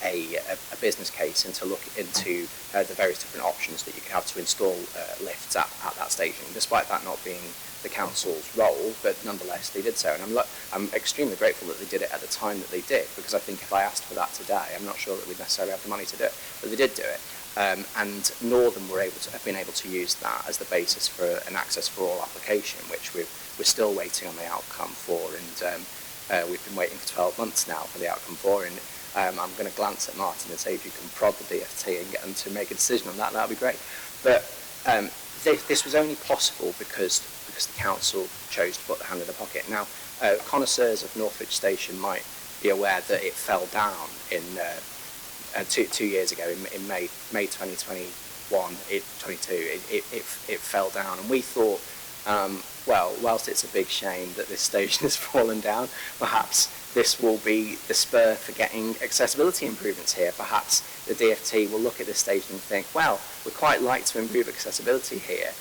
a business case to look into the various different options that you could have to install lifts at that station, despite that not being the council's role, but nonetheless they did so. And I'm extremely grateful that they did it at the time that they did, because I think if I asked for that today, I'm not sure that we'd necessarily have the money to do it, but they did do it. And Northern have been able to use that as the basis for an access for all application, which we're still waiting on the outcome for, and we've been waiting for 12 months now for the outcome for. And I'm going to glance at Martin and say, if you can prod the DFT and get them to make a decision on that, that would be great. But this was only possible because the council chose to put their hand in the pocket. Now, connoisseurs of Northwich Station might be aware that it fell down in 2 years ago, in May 2021, 22. It fell down, and we thought, well, whilst it's a big shame that this station has fallen down, perhaps this will be the spur for getting accessibility improvements here. Perhaps the DFT will look at this station and think, well, we'd quite like to improve accessibility here,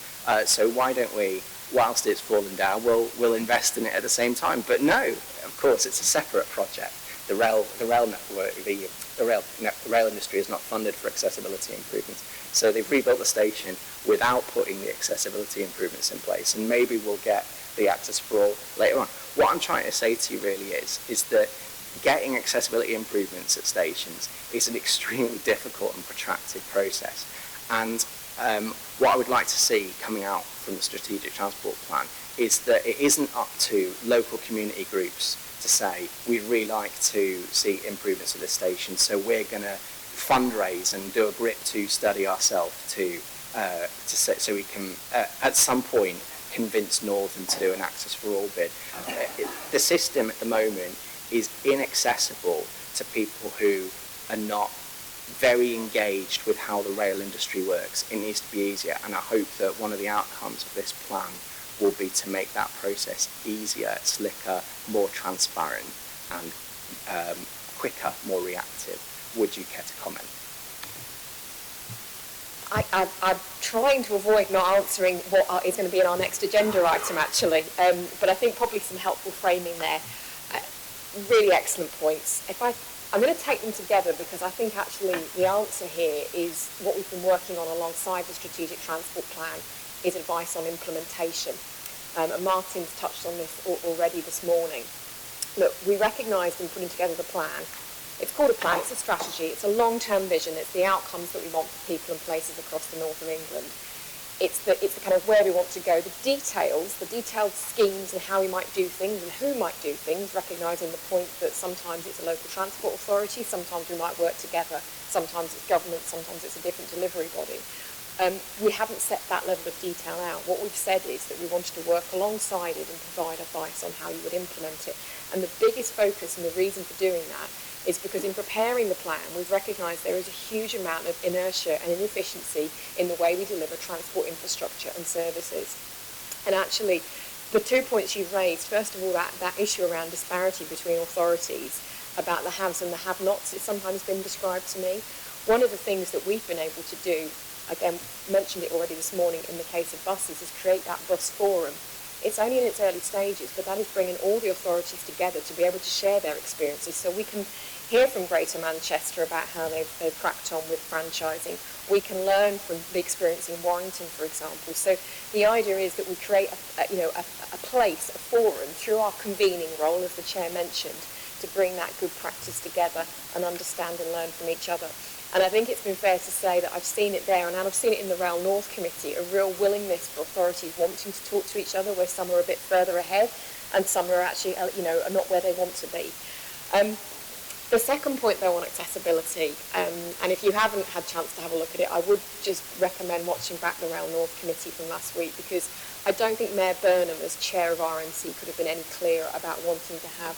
so why don't we, whilst it's fallen down, we'll invest in it at the same time. But no, of course, it's a separate project. The rail network, the rail industry is not funded for accessibility improvements. So they've rebuilt the station without putting the accessibility improvements in place, and maybe we'll get the access for all later on. What I'm trying to say to you really is that getting accessibility improvements at stations is an extremely difficult and protracted process. And what I would like to see coming out from the Strategic Transport Plan is that it isn't up to local community groups to say, we'd really like to see improvements at this station, so we're going to fundraise and do a GRIP2 study ourselves so we can at some point convince Northern to do an access for all bid. The system at the moment is inaccessible to people who are not very engaged with how the rail industry works. It needs to be easier, and I hope that one of the outcomes of this plan will be to make that process easier, slicker, more transparent, and quicker, more reactive. Would you care to comment? I'm trying to avoid not answering what is going to be in our next agenda item, actually, but I think probably some helpful framing there. Really excellent points. I'm going to take them together because I think actually the answer here is what we've been working on alongside the Strategic Transport Plan is advice on implementation. And Martin's touched on this already this morning. Look, we recognised in putting together the plan, it's called a plan, it's a strategy, it's a long-term vision, it's the outcomes that we want for people and places across the north of England. It's the kind of where we want to go, the details, the detailed schemes and how we might do things and who might do things, recognising the point that sometimes it's a local transport authority, sometimes we might work together, sometimes it's government, sometimes it's a different delivery body. We haven't set that level of detail out. What we've said is that we wanted to work alongside it and provide advice on how you would implement it. And the biggest focus and the reason for doing that is because in preparing the plan, we've recognised there is a huge amount of inertia and inefficiency in the way we deliver transport infrastructure and services. And actually, the 2 points you've raised, first of all, that issue around disparity between authorities, about the haves and the have-nots, it's sometimes been described to me. One of the things that we've been able to do, again, mentioned it already this morning in the case of buses, is create that bus forum. It's only in its early stages, but that is bringing all the authorities together to be able to share their experiences so we can hear from Greater Manchester about how they've cracked on with franchising. We can learn from the experience in Warrington, for example. So the idea is that we create a place, a forum, through our convening role, as the Chair mentioned, to bring that good practice together and understand and learn from each other. And I think it's been fair to say that I've seen it there, and I've seen it in the Rail North Committee, a real willingness for authorities wanting to talk to each other, where some are a bit further ahead and some are actually, are not where they want to be. The second point, though, on accessibility, and if you haven't had a chance to have a look at it, I would just recommend watching back the Rail North Committee from last week, because I don't think Mayor Burnham, as chair of RNC, could have been any clearer about wanting to have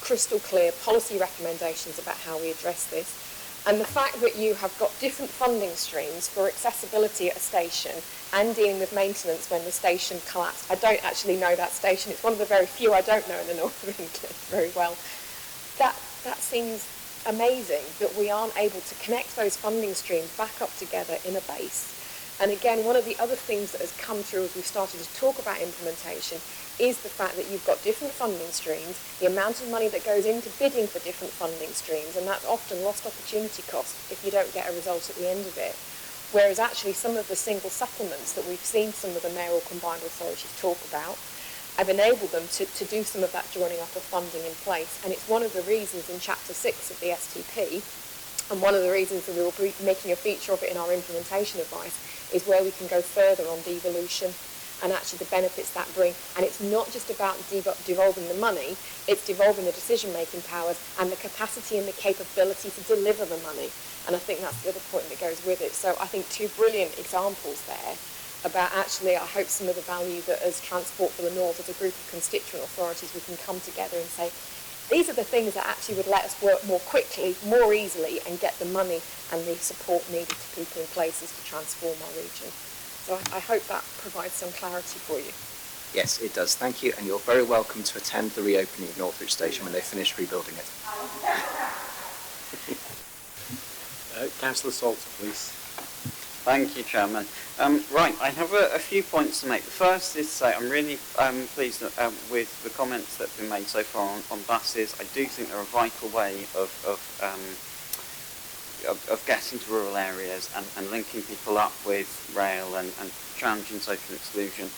crystal clear policy recommendations about how we address this. And the fact that you have got different funding streams for accessibility at a station and dealing with maintenance when the station collapsed. I don't actually know that station. It's one of the very few I don't know in the north of England very well. That seems amazing that we aren't able to connect those funding streams back up together in a base. And again, one of the other things that has come through as we've started to talk about implementation is the fact that you've got different funding streams, the amount of money that goes into bidding for different funding streams, and that's often lost opportunity cost if you don't get a result at the end of it. Whereas actually some of the single settlements that we've seen some of the mayoral combined authorities talk about have enabled them to do some of that joining up of funding in place. And it's one of the reasons in Chapter 6 of the STP, and one of the reasons that we will be making a feature of it in our implementation advice, is where we can go further on devolution and actually the benefits that bring. And it's not just about devolving the money, it's devolving the decision-making powers and the capacity and the capability to deliver the money. And I think that's the other point that goes with it. So I think two brilliant examples there about actually, I hope, some of the value that as Transport for the North, as a group of constituent authorities, we can come together and say, these are the things that actually would let us work more quickly, more easily, and get the money and the support needed to people in places to transform our region. So I hope that provides some clarity for you. Yes, it does. Thank you. And you're very welcome to attend the reopening of Northwich Station when they finish rebuilding it. Councillor Salter, please. Thank you, Chairman. Right, I have a few points to make. The first is to say I'm really pleased with the comments that have been made so far on buses. I do think they're a vital way of getting to rural areas and linking people up with rail and challenging social exclusion.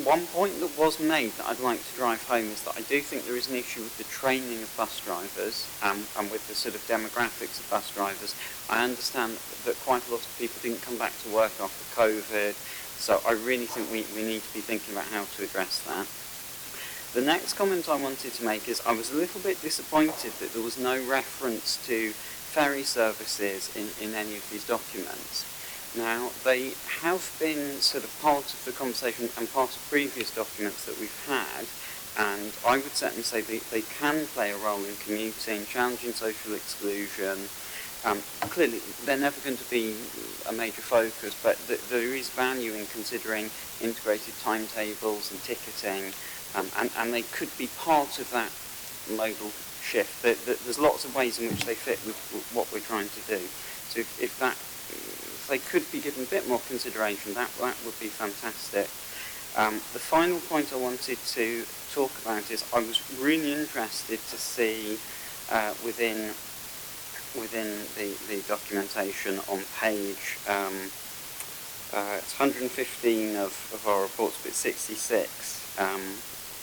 One point that was made that I'd like to drive home is that I do think there is an issue with the training of bus drivers and with the sort of demographics of bus drivers. I understand that quite a lot of people didn't come back to work after COVID, so I really think we need to be thinking about how to address that. The next comment I wanted to make is I was a little bit disappointed that there was no reference to ferry services in any of these documents. Now, they have been sort of part of the conversation and part of previous documents that we've had, and I would certainly say they can play a role in commuting, challenging social exclusion, Clearly, they're never going to be a major focus, but there is value in considering integrated timetables and ticketing, and they could be part of that modal shift. There's lots of ways in which they fit with what we're trying to do. So if they could be given a bit more consideration, that would be fantastic. The final point I wanted to talk about is I was really interested to see within the documentation on page it's 115 of our reports, but 66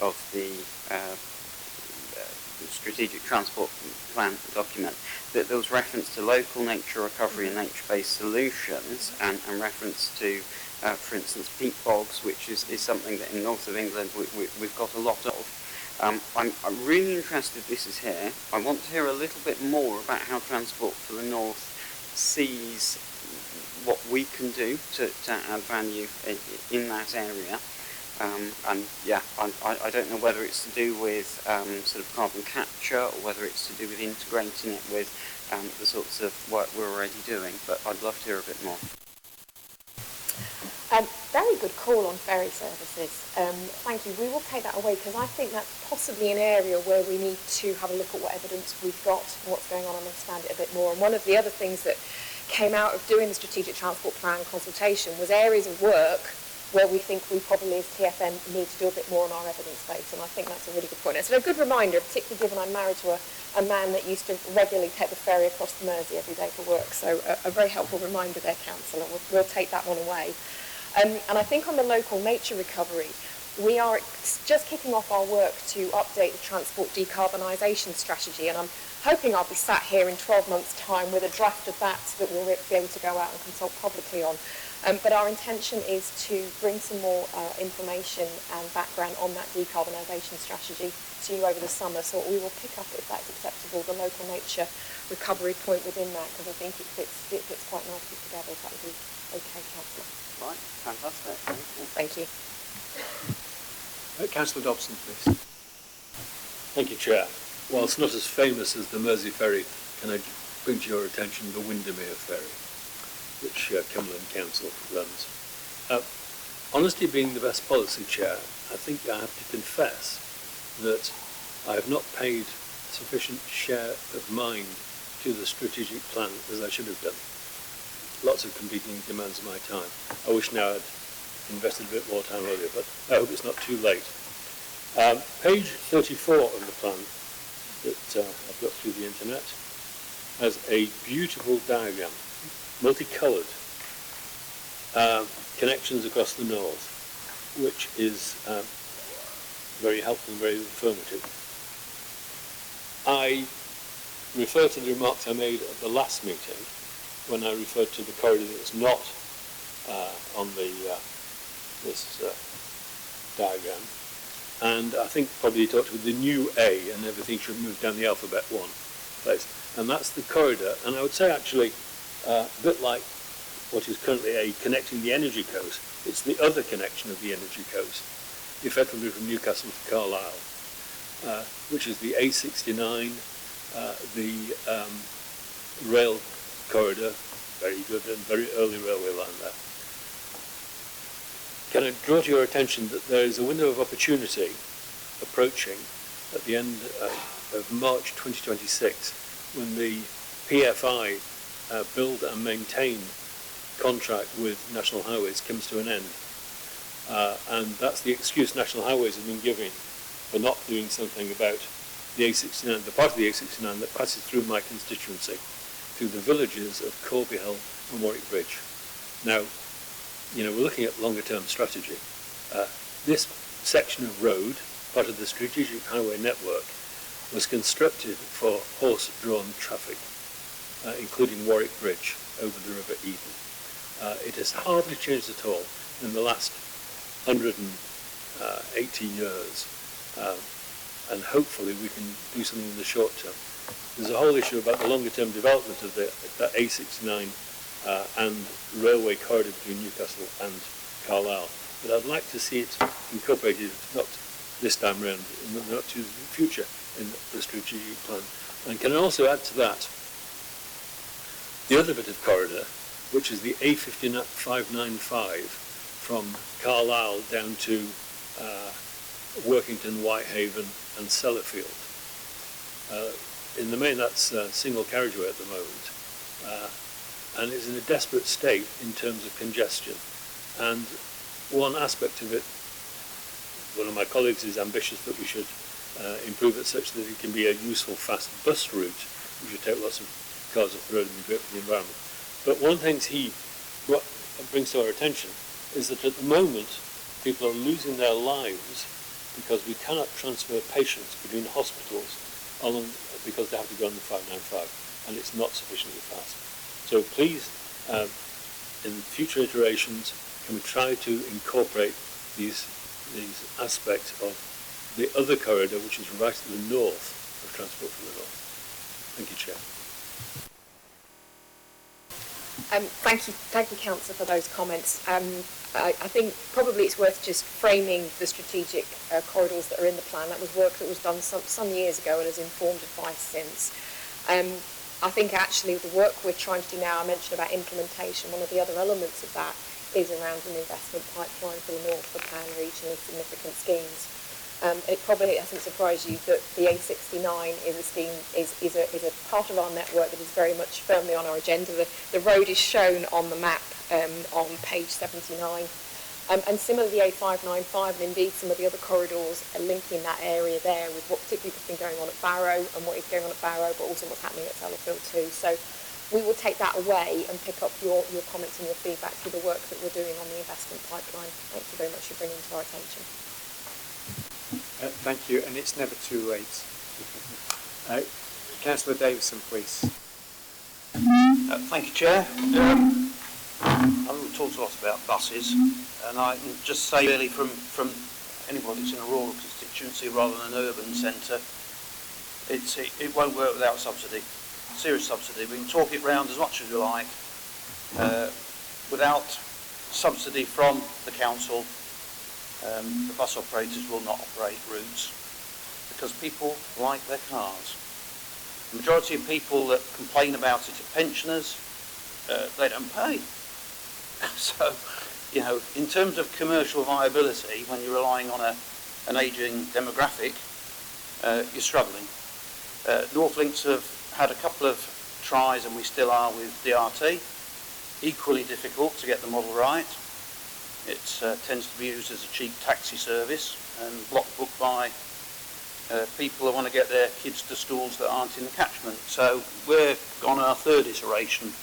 of the Strategic Transport Plan document, that there was reference to local nature recovery and nature-based solutions, and reference to, for instance, peat bogs, which is something that in north of England we've got a lot of. I'm really interested this is here. I want to hear a little bit more about how Transport for the North sees what we can do to add value in that area. And yeah, I don't know whether it's to do with sort of carbon capture or whether it's to do with integrating it with the sorts of work we're already doing, but I'd love to hear a bit more. Very good call on ferry services. Thank you. We will take that away because I think that's possibly an area where we need to have a look at what evidence we've got, what's going on, and understand it a bit more. And one of the other things that came out of doing the Strategic Transport Plan consultation was areas of work where we think we probably as TFN need to do a bit more on our evidence base, and I think that's a really good point. It's a good reminder, particularly given I'm married to a man that used to regularly take the ferry across the Mersey every day for work, so a very helpful reminder there, Councillor. We'll take that one away. And I think on the local nature recovery, we are just kicking off our work to update the transport decarbonisation strategy, and I'm hoping I'll be sat here in 12 months' time with a draft of that we'll be able to go out and consult publicly on. But our intention is to bring some more information and background on that decarbonisation strategy to you over the summer, so we will pick up, if that's acceptable, the local nature recovery point within that, because I think it fits quite nicely together, if that would be okay, Councillor. Right, fantastic. Thank you. Councillor Dobson, please. Thank you, Chair. Whilst not as famous as the Mersey Ferry, can I bring to your attention the Windermere Ferry, which Cumberland Council runs. Honesty being the best policy, Chair, I think I have to confess that I have not paid sufficient share of mind to the strategic plan as I should have done. Lots of competing demands of my time. I wish now I'd invested a bit more time earlier, but I hope it's not too late. Page 34 of the plan that I've got through the internet has a beautiful diagram, multicoloured, connections across the north, which is very helpful and very informative. I refer to the remarks I made at the last meeting when I referred to the corridor that's not on this diagram, and I think probably you talked with the new A, and everything should move down the alphabet one place, and that's the corridor. And I would say actually a bit like what is currently A connecting the energy coast, it's the other connection of the energy coast, effectively from Newcastle to Carlisle, which is the A69, the rail corridor, very good and very early railway line there. Can I draw to your attention that there is a window of opportunity approaching at the end of March 2026 when the PFI build and maintain contract with National Highways comes to an end. And that's the excuse National Highways have been giving for not doing something about the A69, the part of the A69 that passes through my constituency, through the villages of Corby Hill and Warwick Bridge. Now, you know, we're looking at longer term strategy. This section of road, part of the strategic highway network, was constructed for horse-drawn traffic, including Warwick Bridge over the River Eden. It has hardly changed at all in the last 180 years, and hopefully we can do something in the short term. There's a whole issue about the longer term development of the A69 and railway corridor between Newcastle and Carlisle, but I'd like to see it incorporated, not this time round, in the not too future in the strategic plan. And can I also add to that The other bit of corridor, which is the A595 from Carlisle down to Workington, Whitehaven and Sellafield. In the main, that's single carriageway at the moment, and it's in a desperate state in terms of congestion. And one aspect of it, one of my colleagues is ambitious that we should improve it such that it can be a useful fast bus route, which would take lots of cars off the road and be great for the environment. But one of the things he brings to our attention is that at the moment people are losing their lives because we cannot transfer patients between hospitals because they have to go on the 595, and it's not sufficiently fast. So please, in future iterations, can we try to incorporate these aspects of the other corridor, which is right to the north of Transport for the North. Thank you, Chair. Thank you, Councillor, for those comments. I think probably it's worth just framing the strategic corridors that are in the plan. That was work that was done some years ago and has informed advice since. I think actually the work we're trying to do now, I mentioned about implementation, one of the other elements of that is around an investment pipeline for the north for pan regionally significant schemes. It probably hasn't surprised you that the A69 is a scheme, is a part of our network that is very much firmly on our agenda. The road is shown on the map on page 79. And similarly, the A595 and indeed some of the other corridors are linking that area there with what particularly has been going on at Barrow and what is going on at Barrow, but also what's happening at Sellafield too. So we will take that away and pick up your comments and your feedback through the work that we're doing on the investment pipeline. Thank you very much for bringing it to our attention. Thank you, and it's never too late. Councillor Davison, please. Thank you, Chair. I've talked a lot about buses, and I can just say really from anybody that's in a rural constituency rather than an urban centre, it won't work without subsidy, serious subsidy. We can talk it round as much as we like. Without subsidy from the council, the bus operators will not operate routes because people like their cars. The majority of people that complain about it are pensioners. They don't pay. So, you know, in terms of commercial viability, when you're relying on an ageing demographic, you're struggling. Northlinks have had a couple of tries, and we still are with DRT. Equally difficult to get the model right. It tends to be used as a cheap taxi service and block booked by people who want to get their kids to schools that aren't in the catchment. So we're on our third iteration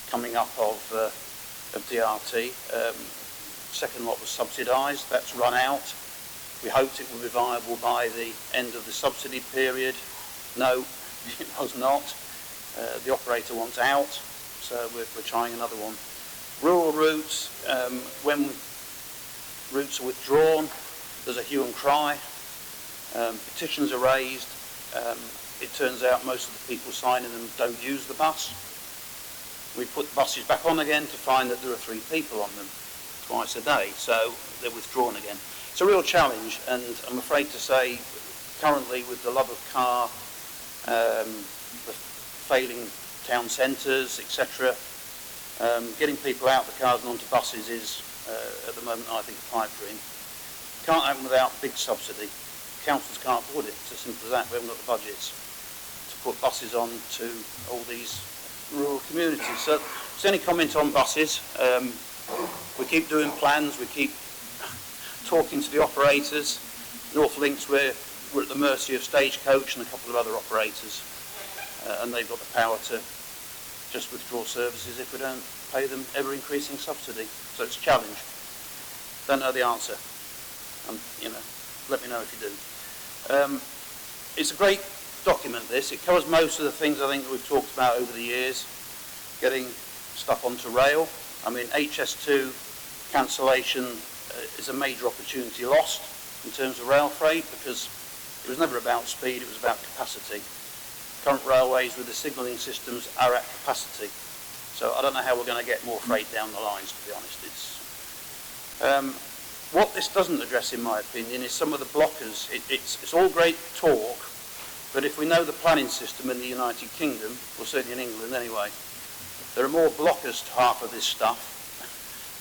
coming up of DRT. Second lot was subsidised. That's run out. We hoped it would be viable by the end of the subsidy period. No, it was not. The operator wants out, so we're trying another one. Rural routes, when routes are withdrawn, there's a hue and cry. Petitions are raised. It turns out most of the people signing them don't use the bus. We put the buses back on again to find that there are 3 people on them twice a day, so they're withdrawn again. It's a real challenge, and I'm afraid to say currently with the love of car, the failing town centres, etc., getting people out of the cars and onto buses is at the moment I think a pipe dream. Can't happen without big subsidy. Councils can't afford it. It's as simple as that. We haven't got the budgets to put buses on to all these rural communities. So, any comment on buses? We keep doing plans. We keep talking to the operators. Northlinks, we're at the mercy of Stagecoach and a couple of other operators, and they've got the power to just withdraw services if we don't pay them ever-increasing subsidy. So it's a challenge. Don't know the answer. You know, let me know if you do. It's a great document, this. It covers most of the things I think that we've talked about over the years. Getting stuff onto rail. I mean, HS2 cancellation is a major opportunity lost in terms of rail freight because it was never about speed, it was about capacity. Current railways with the signalling systems are at capacity. So I don't know how we're going to get more freight down the lines, to be honest. What this doesn't address, in my opinion, is some of the blockers. It's all great talk, but if we know the planning system in the United Kingdom, or certainly in England anyway, there are more blockers to half of this stuff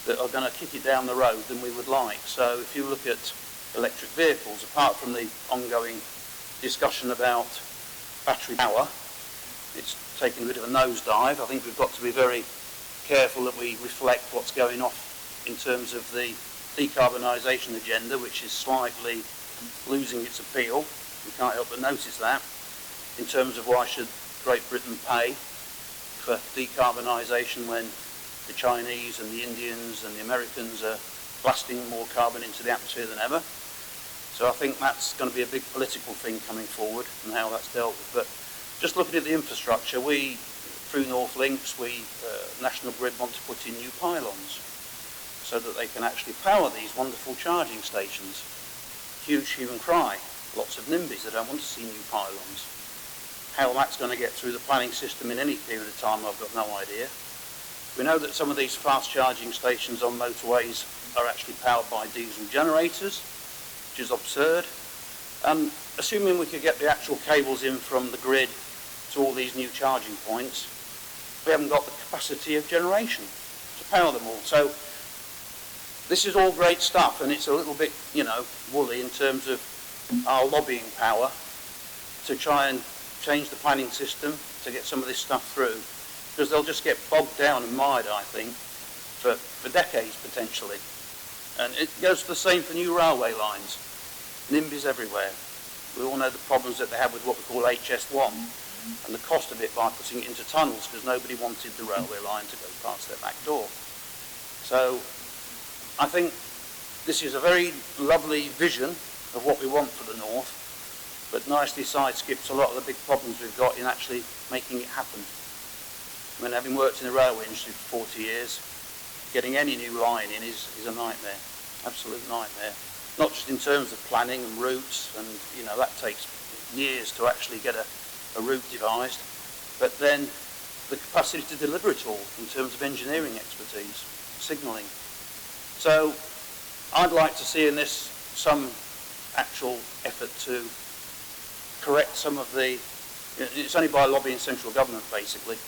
that are going to kick it down the road than we would like. So if you look at electric vehicles, apart from the ongoing discussion about battery power, it's taken a bit of a nosedive. I think we've got to be very careful that we reflect what's going off in terms of the decarbonisation agenda, which is slightly losing its appeal. We can't help but notice that, in terms of why should Great Britain pay for decarbonisation when the Chinese and the Indians and the Americans are blasting more carbon into the atmosphere than ever. So I think that's going to be a big political thing coming forward and how that's dealt with. But just looking at the infrastructure, we, through North Links, National Grid want to put in new pylons so that they can actually power these wonderful charging stations. Huge hue and cry. Lots of NIMBYs that don't want to see new pylons. How that's going to get through the planning system in any period of time, I've got no idea. We know that some of these fast charging stations on motorways are actually powered by diesel generators, which is absurd. And assuming we could get the actual cables in from the grid to all these new charging points, we haven't got the capacity of generation to power them all. So this is all great stuff, and it's a little bit, woolly in terms of our lobbying power to try and change the planning system to get some of this stuff through, because they'll just get bogged down and mired, I think, for decades potentially. And it goes for the same for new railway lines. NIMBYs everywhere. We all know the problems that they have with what we call HS1 and the cost of it by putting it into tunnels, because nobody wanted the railway line to go past their back door. So I think this is a very lovely vision of what we want for the north, but nicely side-skips a lot of the big problems we've got in actually making it happen. I mean, having worked in the railway industry for 40 years, getting any new line in is a nightmare, absolute nightmare. Not just in terms of planning and routes, and that takes years to actually get a route devised, but then the capacity to deliver it all in terms of engineering expertise, signalling. So I'd like to see in this some actual effort to correct some of the, it's only by lobbying central government basically,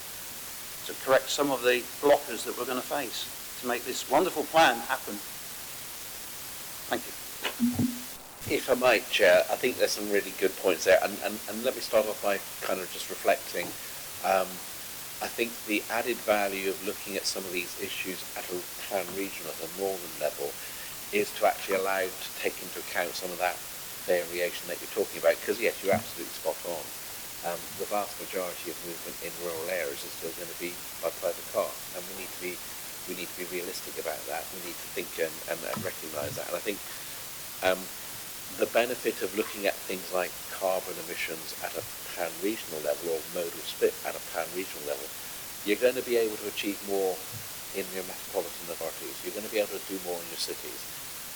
to correct some of the blockers that we're going to face to make this wonderful plan happen. Thank you. If I might, Chair, I think there's some really good points there, and let me start off by kind of just reflecting. I think the added value of looking at some of these issues at a pan-regional, at a northern level, is to actually allow to take into account some of that variation that you're talking about, because yes, you're absolutely spot on. The vast majority of movement in rural areas is still going to be by private car, and we need to be realistic about that. We need to think and recognise that. And I think the benefit of looking at things like carbon emissions at a pan-regional level, or modal split at a pan-regional level, you're going to be able to achieve more in your metropolitan authorities. You're going to be able to do more in your cities.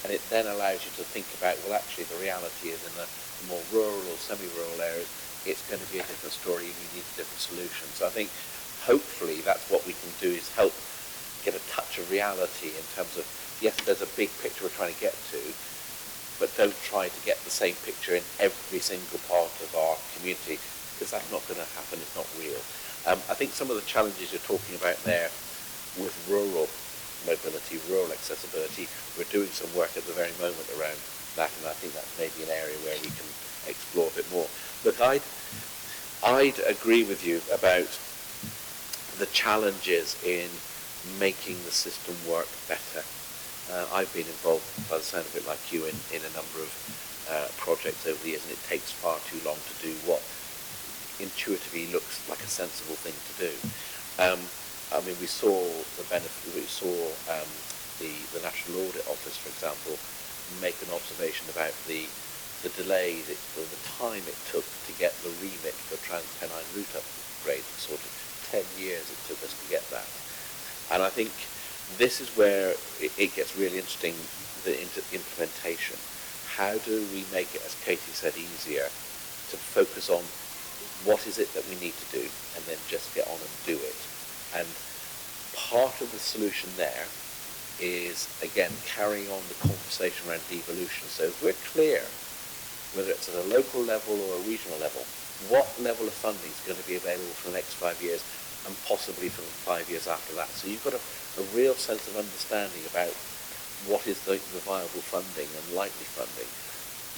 And it then allows you to think about, well, actually the reality is in the more rural or semi-rural areas, it's going to be a different story and you need a different solution. So I think hopefully that's what we can do, is help get a touch of reality in terms of, yes, there's a big picture we're trying to get to, but don't try to get the same picture in every single part of our community, because that's not going to happen, it's not real. I think some of the challenges you're talking about there with rural mobility, rural accessibility, we're doing some work at the very moment around that, and I think that's maybe an area where we can explore a bit more. Look, I'd agree with you about the challenges in making the system work better. I've been involved, by the sound of it, like you, in a number of projects over the years, and it takes far too long to do what intuitively looks like a sensible thing to do. I mean, we saw the benefit. We saw the National Audit Office, for example, make an observation about the delay, the time it took to get the remit for Trans-Pennine route upgrade. Sort of 10 years it took us to get that. And I think this is where it gets really interesting, the implementation. How do we make it, as Katie said, easier to focus on what is it that we need to do and then just get on and do it? And part of the solution there is, again, carrying on the conversation around devolution. So if we're clear, whether it's at a local level or a regional level, what level of funding is going to be available for the next 5 years, and possibly for the 5 years after that. So you've got a real sense of understanding about what is the viable funding and likely funding.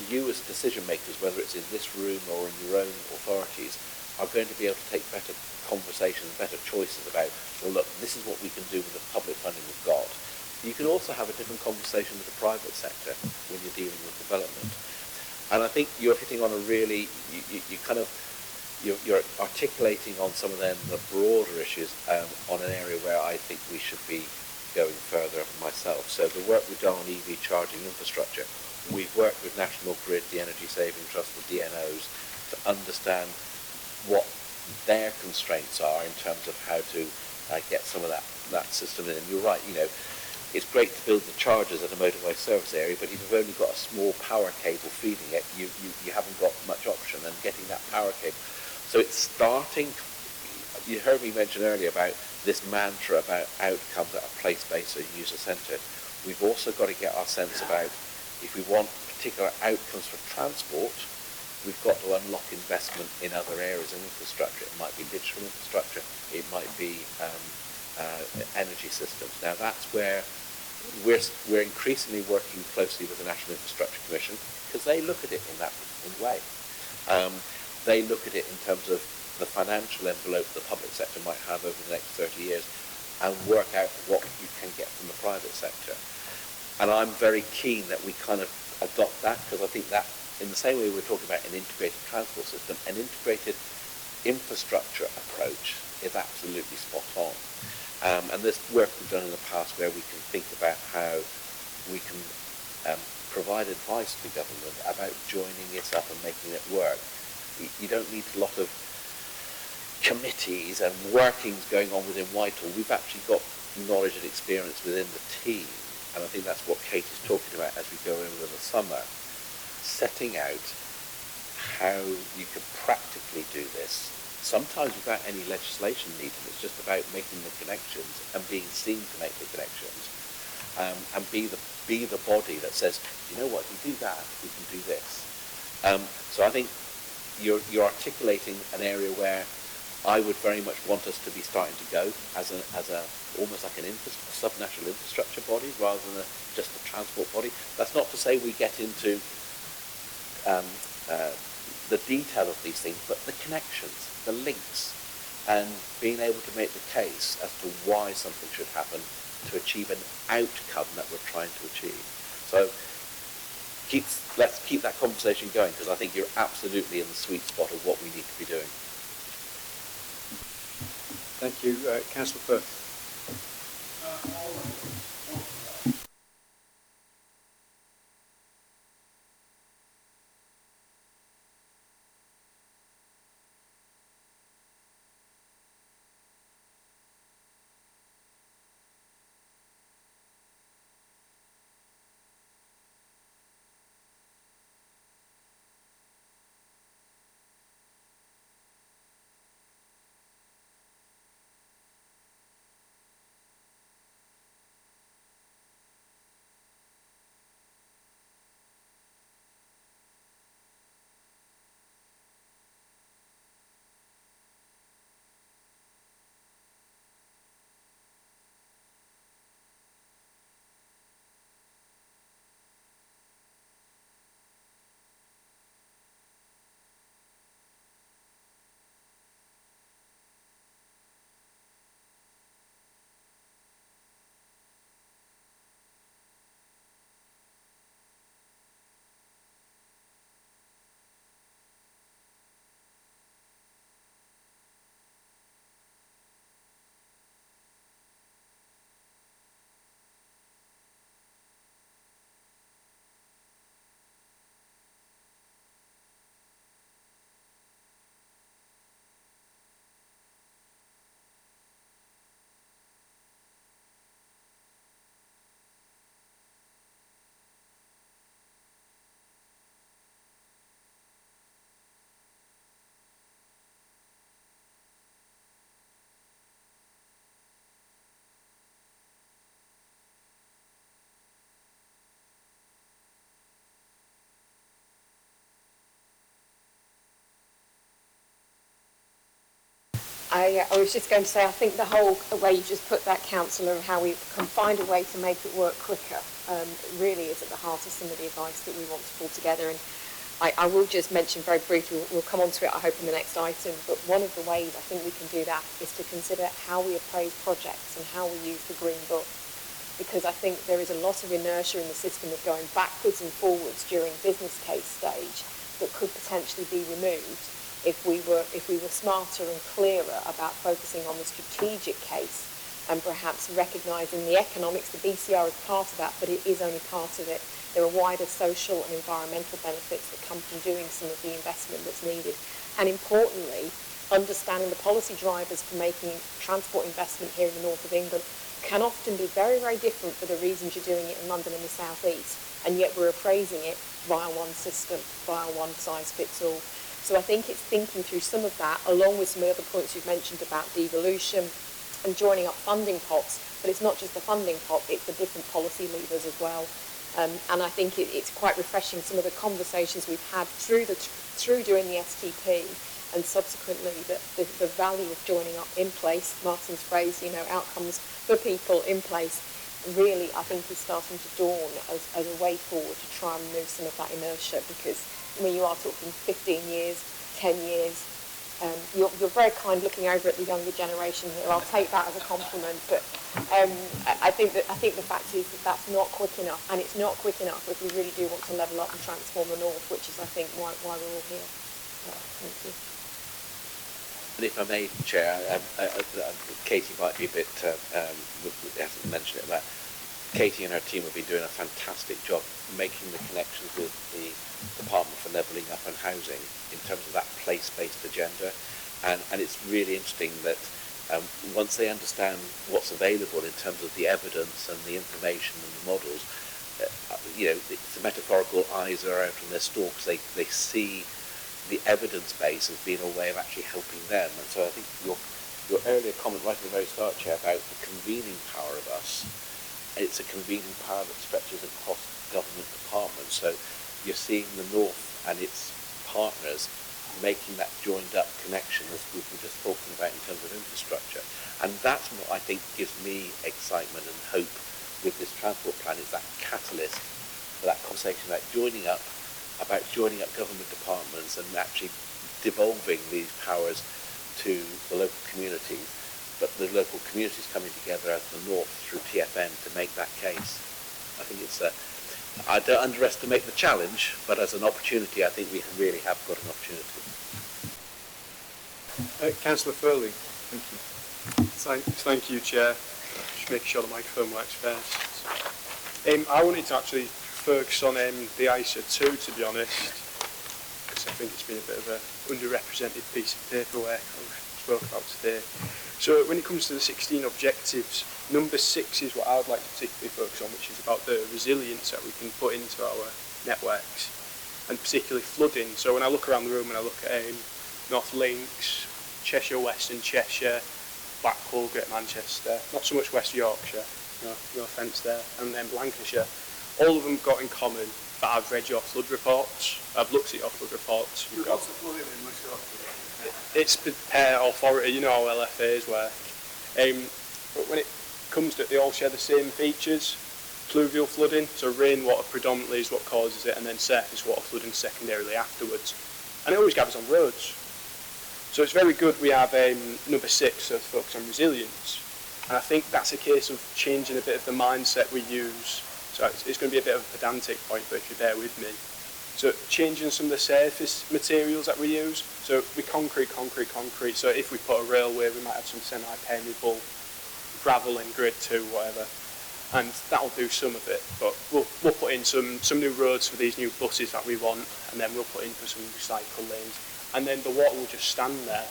You as decision makers, whether it's in this room or in your own authorities, are going to be able to take better conversations, better choices about, well look, this is what we can do with the public funding we've got. You can also have a different conversation with the private sector when you're dealing with development. And I think you're hitting on a really, you're articulating on some of them the broader issues on an area where I think we should be going further myself. So the work we've done on EV charging infrastructure, we've worked with National Grid, the Energy Saving Trust, the DNOs, to understand what their constraints are in terms of how to get some of that system in. And you're right, it's great to build the chargers at a motorway service area, but if you've only got a small power cable feeding it, you haven't got much option, and getting that power cable. So it's starting, you heard me mention earlier about this mantra about outcomes that are place-based or user-centred. We've also got to get our sense about, if we want particular outcomes for transport, we've got to unlock investment in other areas of infrastructure. It might be digital infrastructure, it might be energy systems. Now that's where we're increasingly working closely with the National Infrastructure Commission, because they look at it in that way. They look at it in terms of the financial envelope the public sector might have over the next 30 years and work out what you can get from the private sector. And I'm very keen that we kind of adopt that, because I think that, in the same way we're talking about an integrated transport system, an integrated infrastructure approach is absolutely spot on. And this work we've done in the past where we can think about how we can provide advice to government about joining it up and making it work. You don't need a lot of committees and workings going on within Whitehall. We've actually got knowledge and experience within the team, and I think that's what Kate is talking about as we go over the summer, setting out how you can practically do this, sometimes without any legislation needed. It's just about making the connections and being seen to make the connections, and be the body that says, you know what, if you do that, we can do this. So I think you're articulating an area where I would very much want us to be starting to go as a almost like a sub-national infrastructure body rather than just a transport body. That's not to say we get into the detail of these things, but the connections, the links, and being able to make the case as to why something should happen to achieve an outcome that we're trying to achieve. So let's keep that conversation going, because I think you're absolutely in the sweet spot of what we need to be doing. Thank you. Councillor Firth. I was just going to say, I think the whole way you just put that, Councillor, of how we can find a way to make it work quicker, really is at the heart of some of the advice that we want to pull together. And I will just mention very briefly, we'll come on to it, I hope, in the next item, but one of the ways I think we can do that is to consider how we appraise projects and how we use the Green Book. Because I think there is a lot of inertia in the system of going backwards and forwards during business case stage that could potentially be removed if we were smarter and clearer about focusing on the strategic case and perhaps recognising the economics. The BCR is part of that, but it is only part of it. There are wider social and environmental benefits that come from doing some of the investment that's needed. And importantly, understanding the policy drivers for making transport investment here in the north of England can often be very, very different for the reasons you're doing it in London and the South East, and yet we're appraising it via one system, via one size fits all. So I think it's thinking through some of that, along with some of the other points you've mentioned about devolution and joining up funding pots, but it's not just the funding pot, it's the different policy levers as well. And I think it's quite refreshing, some of the conversations we've had through doing the STP, and subsequently the value of joining up in place, Martin's phrase, outcomes for people in place, really I think is starting to dawn as a way forward to try and remove some of that inertia, because you are talking 15 years, 10 years. You're very kind looking over at the younger generation here. I'll take that as a compliment. But I think the fact is that that's not quick enough, and it's not quick enough if we really do want to level up and transform the north, which is, I think, why we're all here. Thank you. And if I may, Chair, Katie might be a bit, hasn't mentioned it, but Katie and her team have been doing a fantastic job making the connections with the Department for Levelling Up and Housing in terms of that place-based agenda. And it's really interesting that once they understand what's available in terms of the evidence and the information and the models, it's the metaphorical eyes are out on their stalks. They see the evidence base as being a way of actually helping them. And so I think your earlier comment right at the very start, Chair, about the convening power of us, it's a convening power that stretches across government departments. So you're seeing the North and its partners making that joined up connection, as we were just talking about in terms of infrastructure. And that's what I think gives me excitement and hope with this transport plan, is that catalyst for that conversation about joining up government departments and actually devolving these powers to the local communities, but the local communities coming together as the North through TfN to make that case. I think it's I don't underestimate the challenge, but as an opportunity, I think we really have got an opportunity. Councillor Furley, thank you. Thank you, Chair. Just making sure the microphone works first. I wanted to actually focus on the ISA 2, to be honest, because I think it's been a bit of a underrepresented piece of paperwork I've spoke about today. So when it comes to the 16 objectives, number 6 is what I would like to particularly focus on, which is about the resilience that we can put into our networks, and particularly flooding. So when I look around the room and I look at North Links, Cheshire West and Cheshire, Blackpool, Great Manchester, not so much West Yorkshire, no offence there, and then Lancashire, all of them got in common that I've read your flood reports, I've looked at your flood reports. You've got flooding in West Yorkshire. It's per authority, how LFAs work. But when it comes to it, they all share the same features. Pluvial flooding, so rainwater predominantly is what causes it, and then surface water flooding secondarily afterwards. And it always gathers on roads. So it's very good we have number 6, so focus on resilience. And I think that's a case of changing a bit of the mindset we use. So it's going to be a bit of a pedantic point, but if you bear with me. So changing some of the surface materials that we use. So we concrete. So if we put a railway, we might have some semi-permeable gravel in grade 2, whatever. And that'll do some of it. But we'll put in some new roads for these new buses that we want, and then we'll put in for some cycle lanes. And then the water will just stand there,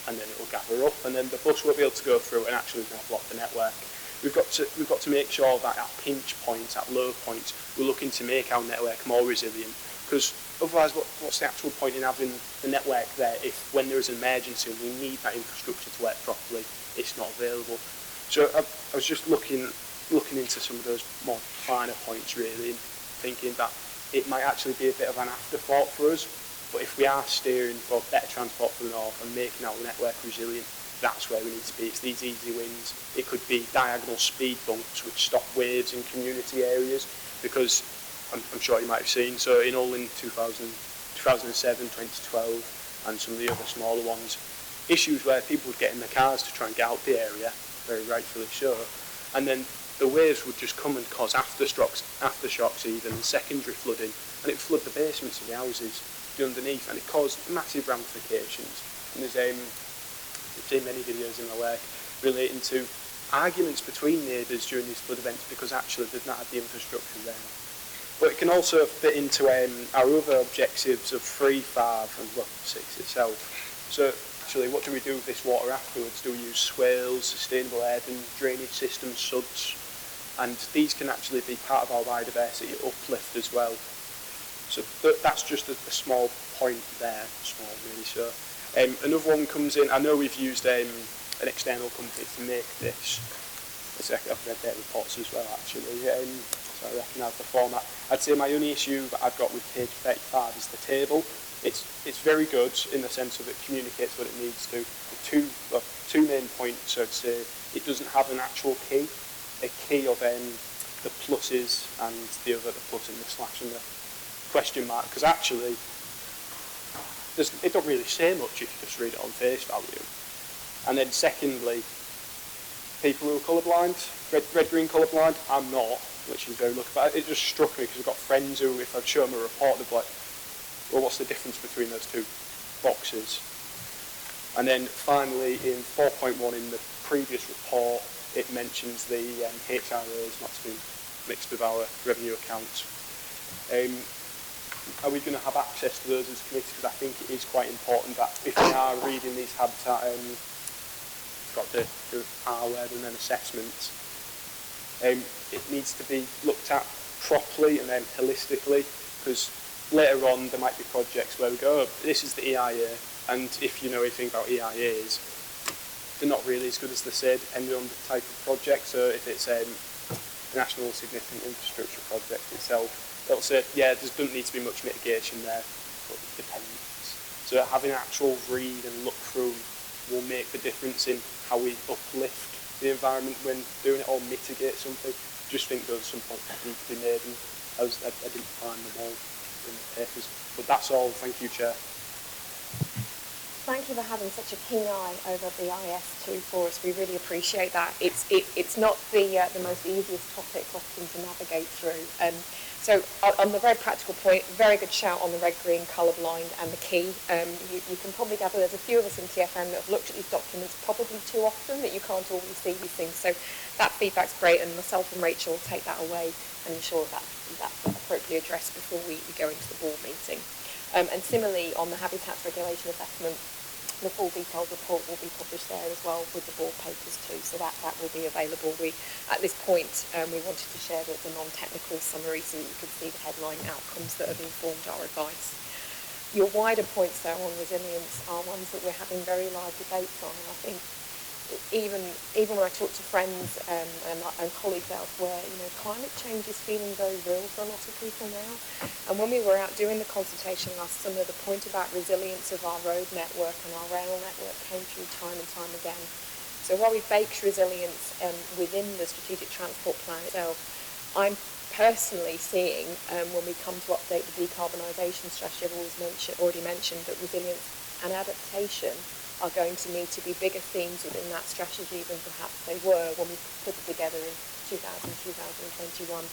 and then it will gather up, and then the bus won't be able to go through, and actually we're going to block the network. We've got to make sure that at pinch points, at low points, we're looking to make our network more resilient. Because otherwise, what's the actual point in having the network there if, when there is an emergency and we need that infrastructure to work properly, it's not available? So I was just looking into some of those more finer points really, and thinking that it might actually be a bit of an afterthought for us. But if we are steering for better transport for the north and making our network resilient, that's where we need to be. It's these easy wins. It could be diagonal speed bumps which stop waves in community areas, because I'm sure you might have seen, so in Ulin 2007, 2012, and some of the other smaller ones, issues where people would get in their cars to try and get out the area, very rightfully so, and then the waves would just come and cause aftershocks even, and secondary flooding, and it would flood the basements of the houses underneath, and it caused massive ramifications. And there's seen many videos in the lake relating to arguments between neighbours during these flood events because actually they've not had the infrastructure there. But it can also fit into our other objectives of 3, 5 and 6 itself. So actually, what do we do with this water afterwards? Do we use swales, sustainable urban drainage systems, SUDs? And these can actually be part of our biodiversity uplift as well. So that's just a small point there, small really. So another one comes in. I know we've used an external company to make this. I've read their reports as well, actually. So I recognise the format. I'd say my only issue that I've got with page 35 is the table. It's very good in the sense of it communicates what it needs to. Two main points, I'd say. It doesn't have an actual key, a key of the pluses and the plus and the slash and the question mark, because actually it don't really say much if you just read it on face value. And then secondly, people who are colourblind, red-green colourblind, I'm not, which is very lucky, but it just struck me because I've got friends who, if I'd show them a report, they'd be like, well, what's the difference between those two boxes? And then finally, in 4.1 in the previous report, it mentions the HRAs not to be mixed with our revenue accounts. Are we going to have access to those as a committee? Because I think it is quite important that if we are reading these habitat, got the R word and then assessments, it needs to be looked at properly and then holistically, because later on there might be projects where we go, oh, this is the EIA, and if you know anything about EIAs, they're not really as good as they said any other type of project. So if it's a national significant infrastructure project itself, they'll say, yeah, there doesn't need to be much mitigation there, but it depends. So having an actual read and look through will make the difference in how we uplift the environment when doing it, or mitigate something. Just think those are some points that need to be made, and I didn't find them all in the papers. But that's all. Thank you, Chair. Thank you for having such a keen eye over the IS2 for us. We really appreciate that. It's not the most easiest topic often to navigate through. So on the very practical point, very good shout on the red, green, colourblind and the key. You can probably gather there's a few of us in TFN that have looked at these documents probably too often that you can't always see these things. So that feedback's great, and myself and Rachel will take that away and ensure that that's appropriately addressed before we go into the board meeting. And similarly, on the habitats regulation assessment, the full detailed report will be published there as well with the board papers too, so that will be available. At this point, we wanted to share the non-technical summary so that you could see the headline outcomes that have informed our advice. Your wider points though on resilience are ones that we're having very live debates on, and I think even when I talk to friends and colleagues elsewhere, climate change is feeling very real for a lot of people now. And when we were out doing the consultation last summer, the point about resilience of our road network and our rail network came through time and time again. So while we baked resilience within the strategic transport plan itself, I'm personally seeing when we come to update the decarbonisation strategy, I've already mentioned that resilience and adaptation are going to need to be bigger themes within that strategy than perhaps they were when we put it together in 2021.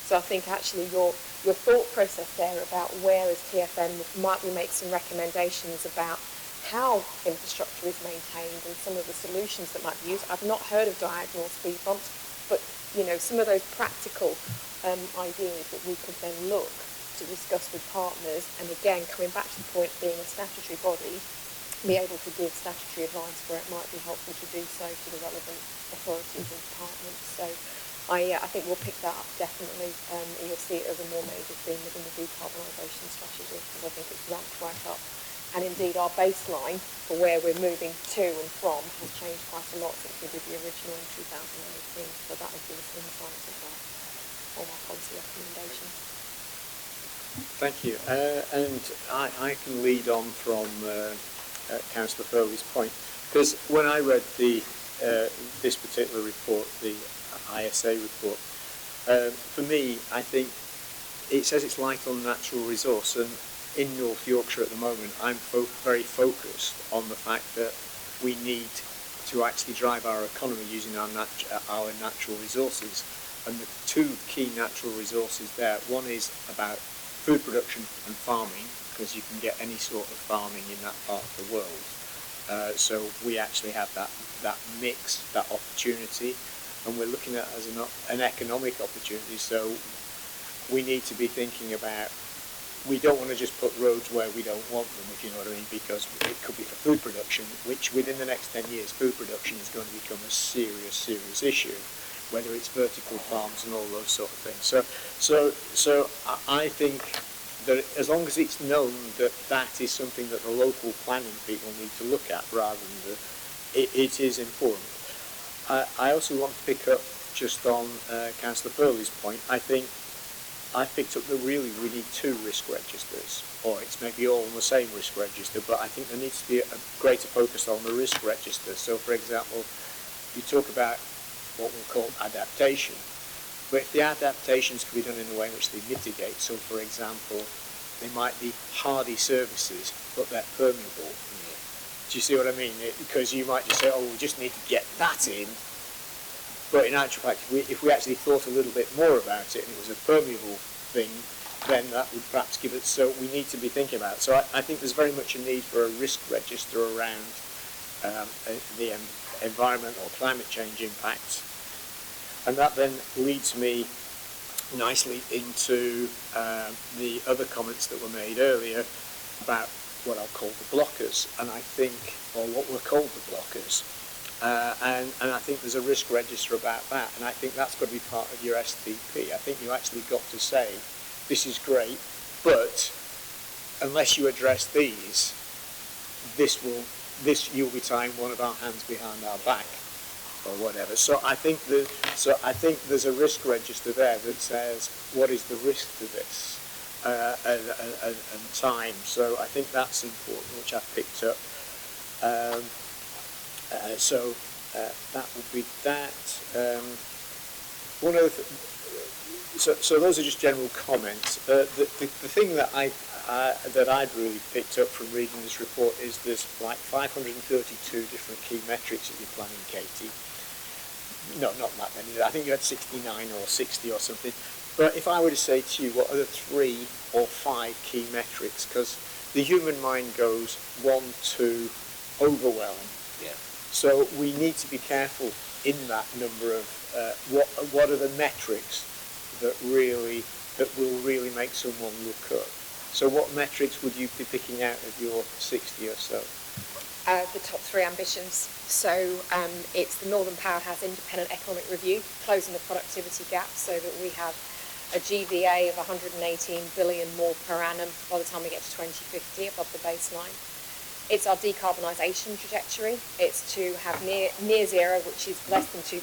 So I think actually your thought process there about where as TFN might we make some recommendations about how infrastructure is maintained and some of the solutions that might be used. I've not heard of diagonal speed bumps, but some of those practical ideas that we could then look to discuss with partners, and again coming back to the point of being a statutory body, be able to give statutory advice where it might be helpful to do so to the relevant authorities and departments. So I think we'll pick that up definitely. You'll see it as a more major theme within the decarbonisation strategy, because I think it's ramped right up. And indeed our baseline for where we're moving to and from has changed quite a lot since we did the original in 2018. So that will give us insight of that, all our policy recommendations. Thank you. And I can lead on from Councillor Foley's point, because when I read this particular report, the ISA report, for me, I think it says it's light on natural resource, and in North Yorkshire at the moment, I'm very focused on the fact that we need to actually drive our economy using our natural resources. And the two key natural resources there, one is about food production and farming, because you can get any sort of farming in that part of the world. So we actually have that mix, that opportunity, and we're looking at it as an economic opportunity. So we need to be thinking about, we don't want to just put roads where we don't want them, if you know what I mean, because it could be for food production, which within the next 10 years, food production is going to become a serious, serious issue, whether it's vertical farms and all those sort of things. So I think that as long as it's known that that is something that the local planning people need to look at rather than it is important. I also want to pick up just on Councillor Furley's point. I think I picked up that really we need two risk registers, or it's maybe all on the same risk register, but I think there needs to be a greater focus on the risk register. So, for example, you talk about what we'll call adaptation, but if the adaptations can be done in a way in which they mitigate, so for example, they might be hardy services, but they're permeable. Do you see what I mean? Because you might just say, oh, we just need to get that in. But in actual fact, if we actually thought a little bit more about it and it was a permeable thing, then that would perhaps give it. So we need to be thinking about it. So I think there's very much a need for a risk register around the environment or climate change impacts. And that then leads me nicely into the other comments that were made earlier about what I'll call the blockers. And I think, or what were called the blockers. And I think there's a risk register about that, and I think that's got to be part of your STP. I think you actually got to say, this is great, but unless you address these, you'll be tying one of our hands behind our back, or whatever. So I think there's a risk register there that says what is the risk to this and time. So I think that's important, which I've picked up. So that would be that. One of so those are just general comments. The thing that I'd really picked up from reading this report is there's like 532 different key metrics that you're planning, Katie. No, not that many. I think you had 69 or 60 or something. But if I were to say to you, what are the 3 or 5 key metrics? Because the human mind goes 1, 2, overwhelm. Yeah. So we need to be careful in that number of what are the metrics that will really make someone look up. So what metrics would you be picking out of your 60 or so? The top 3 ambitions. So it's the Northern Powerhouse Independent Economic Review, closing the productivity gap so that we have a GVA of 118 billion more per annum by the time we get to 2050 above the baseline. It's our decarbonisation trajectory. It's to have near zero, which is less than 2%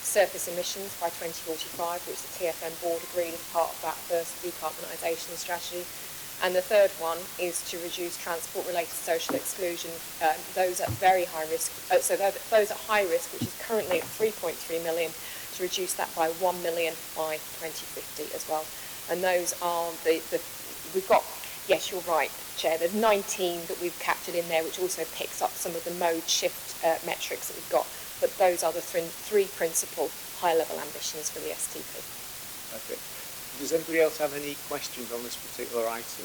surface emissions by 2045, which the TFN board agreed as part of that first decarbonisation strategy. And the third one is to reduce transport-related social exclusion, those at very high risk, those at high risk, which is currently at 3.3 million, to reduce that by 1 million by 2050 as well. And those are we've got, yes, you're right, Chair, there's 19 that we've captured in there, which also picks up some of the mode shift metrics that we've got. But those are the 3 principal high-level ambitions for the STP. Okay. Does anybody else have any questions on this particular item?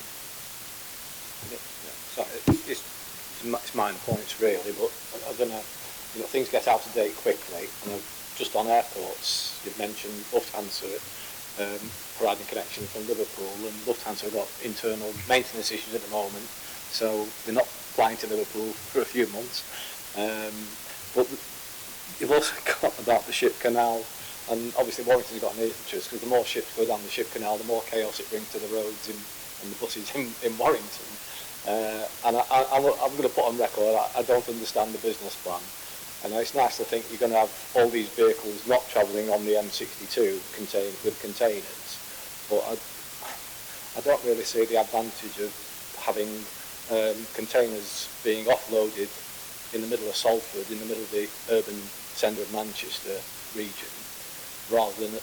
No. Sorry, it's minor points really, but I don't know, things get out of date quickly, and just on airports, you've mentioned Lufthansa providing connection from Liverpool, and Lufthansa have got internal maintenance issues at the moment, so they're not flying to Liverpool for a few months. But you've also got about the ship canal. And obviously Warrington's got an interest because the more ships go down the ship canal, the more chaos it brings to the roads and the buses in Warrington. And I'm going to put on record, I don't understand the business plan. And it's nice to think you're going to have all these vehicles not travelling on the M62 with containers. But I don't really see the advantage of having containers being offloaded in the middle of Salford, in the middle of the urban centre of Manchester region, rather than at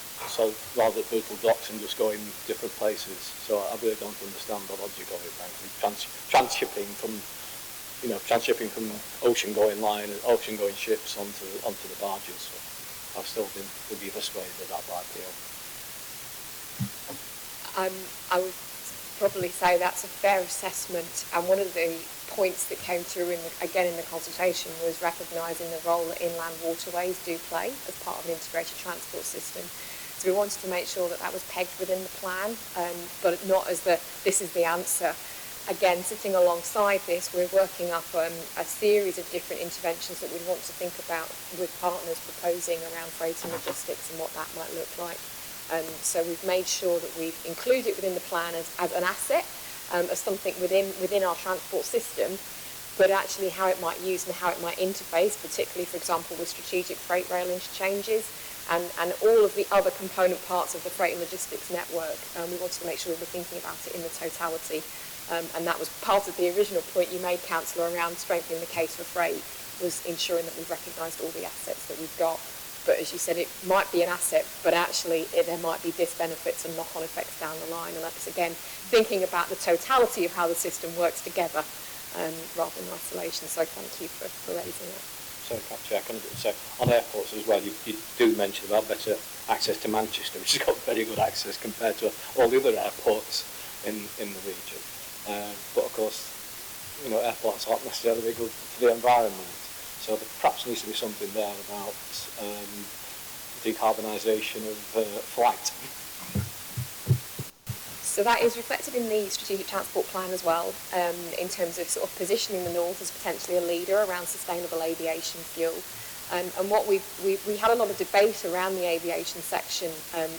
Bootle Docks and just going different places. So I really don't understand the logic of it, frankly. Transshipping from ocean-going ships onto the barges. So I've still would be persuaded that by PO. I would probably say that's a fair assessment, and one of the points that came through in the consultation was recognising the role that inland waterways do play as part of an integrated transport system. So we wanted to make sure that that was pegged within the plan, but not as this is the answer. Again, sitting alongside this, we're working up a series of different interventions that we want to think about with partners proposing around freight and logistics and what that might look like. So we've made sure that we've included it within the plan as an asset, as something within our transport system, but actually how it might use and how it might interface, particularly, for example, with strategic freight rail interchanges and all of the other component parts of the freight and logistics network. We wanted to make sure we were thinking about it in the totality. And that was part of the original point you made, Councillor, around strengthening the case for freight, was ensuring that we've recognised all the assets that we've got. But as you said, it might be an asset, but actually there might be disbenefits and knock-on effects down the line. And that's, again, thinking about the totality of how the system works together rather than isolation. So thank you for raising that. So, Chair, can I say, on airports as well, you do mention about better access to Manchester, which has got very good access compared to all the other airports in the region. But of course, airports aren't necessarily good for the environment. So there perhaps needs to be something there about decarbonisation of flight. So that is reflected in the strategic transport plan as well, in terms of sort of positioning the North as potentially a leader around sustainable aviation fuel. And what we had a lot of debate around the aviation section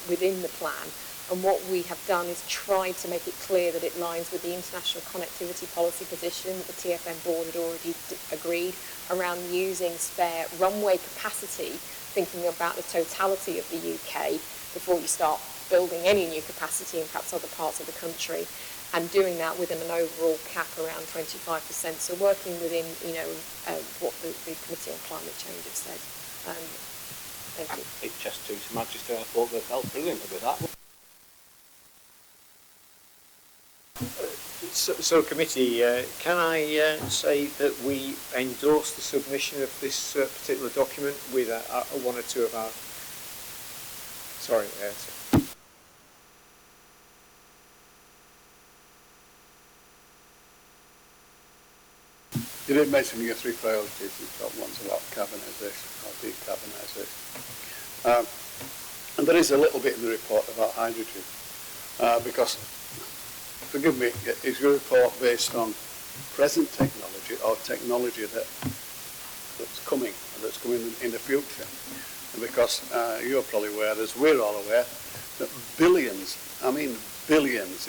within the plan. And what we have done is tried to make it clear that it lines with the international connectivity policy position that the TfN board had already agreed around using spare runway capacity, thinking about the totality of the UK before you start building any new capacity in perhaps other parts of the country, and doing that within an overall cap around 25%. So working within, what the Committee on Climate Change have said. Thank you. HS2 to Manchester Airport, they've helped brilliantly with that. So committee, can I say that we endorse the submission of this particular document with one or two of our... Sorry. You did mention your three priorities. You've got ones about carbonisation or decarbonisation. And there is a little bit in the report about hydrogen, because, forgive me, is your report based on present technology or technology that's coming in the future? And because you're probably aware, as we're all aware, that billions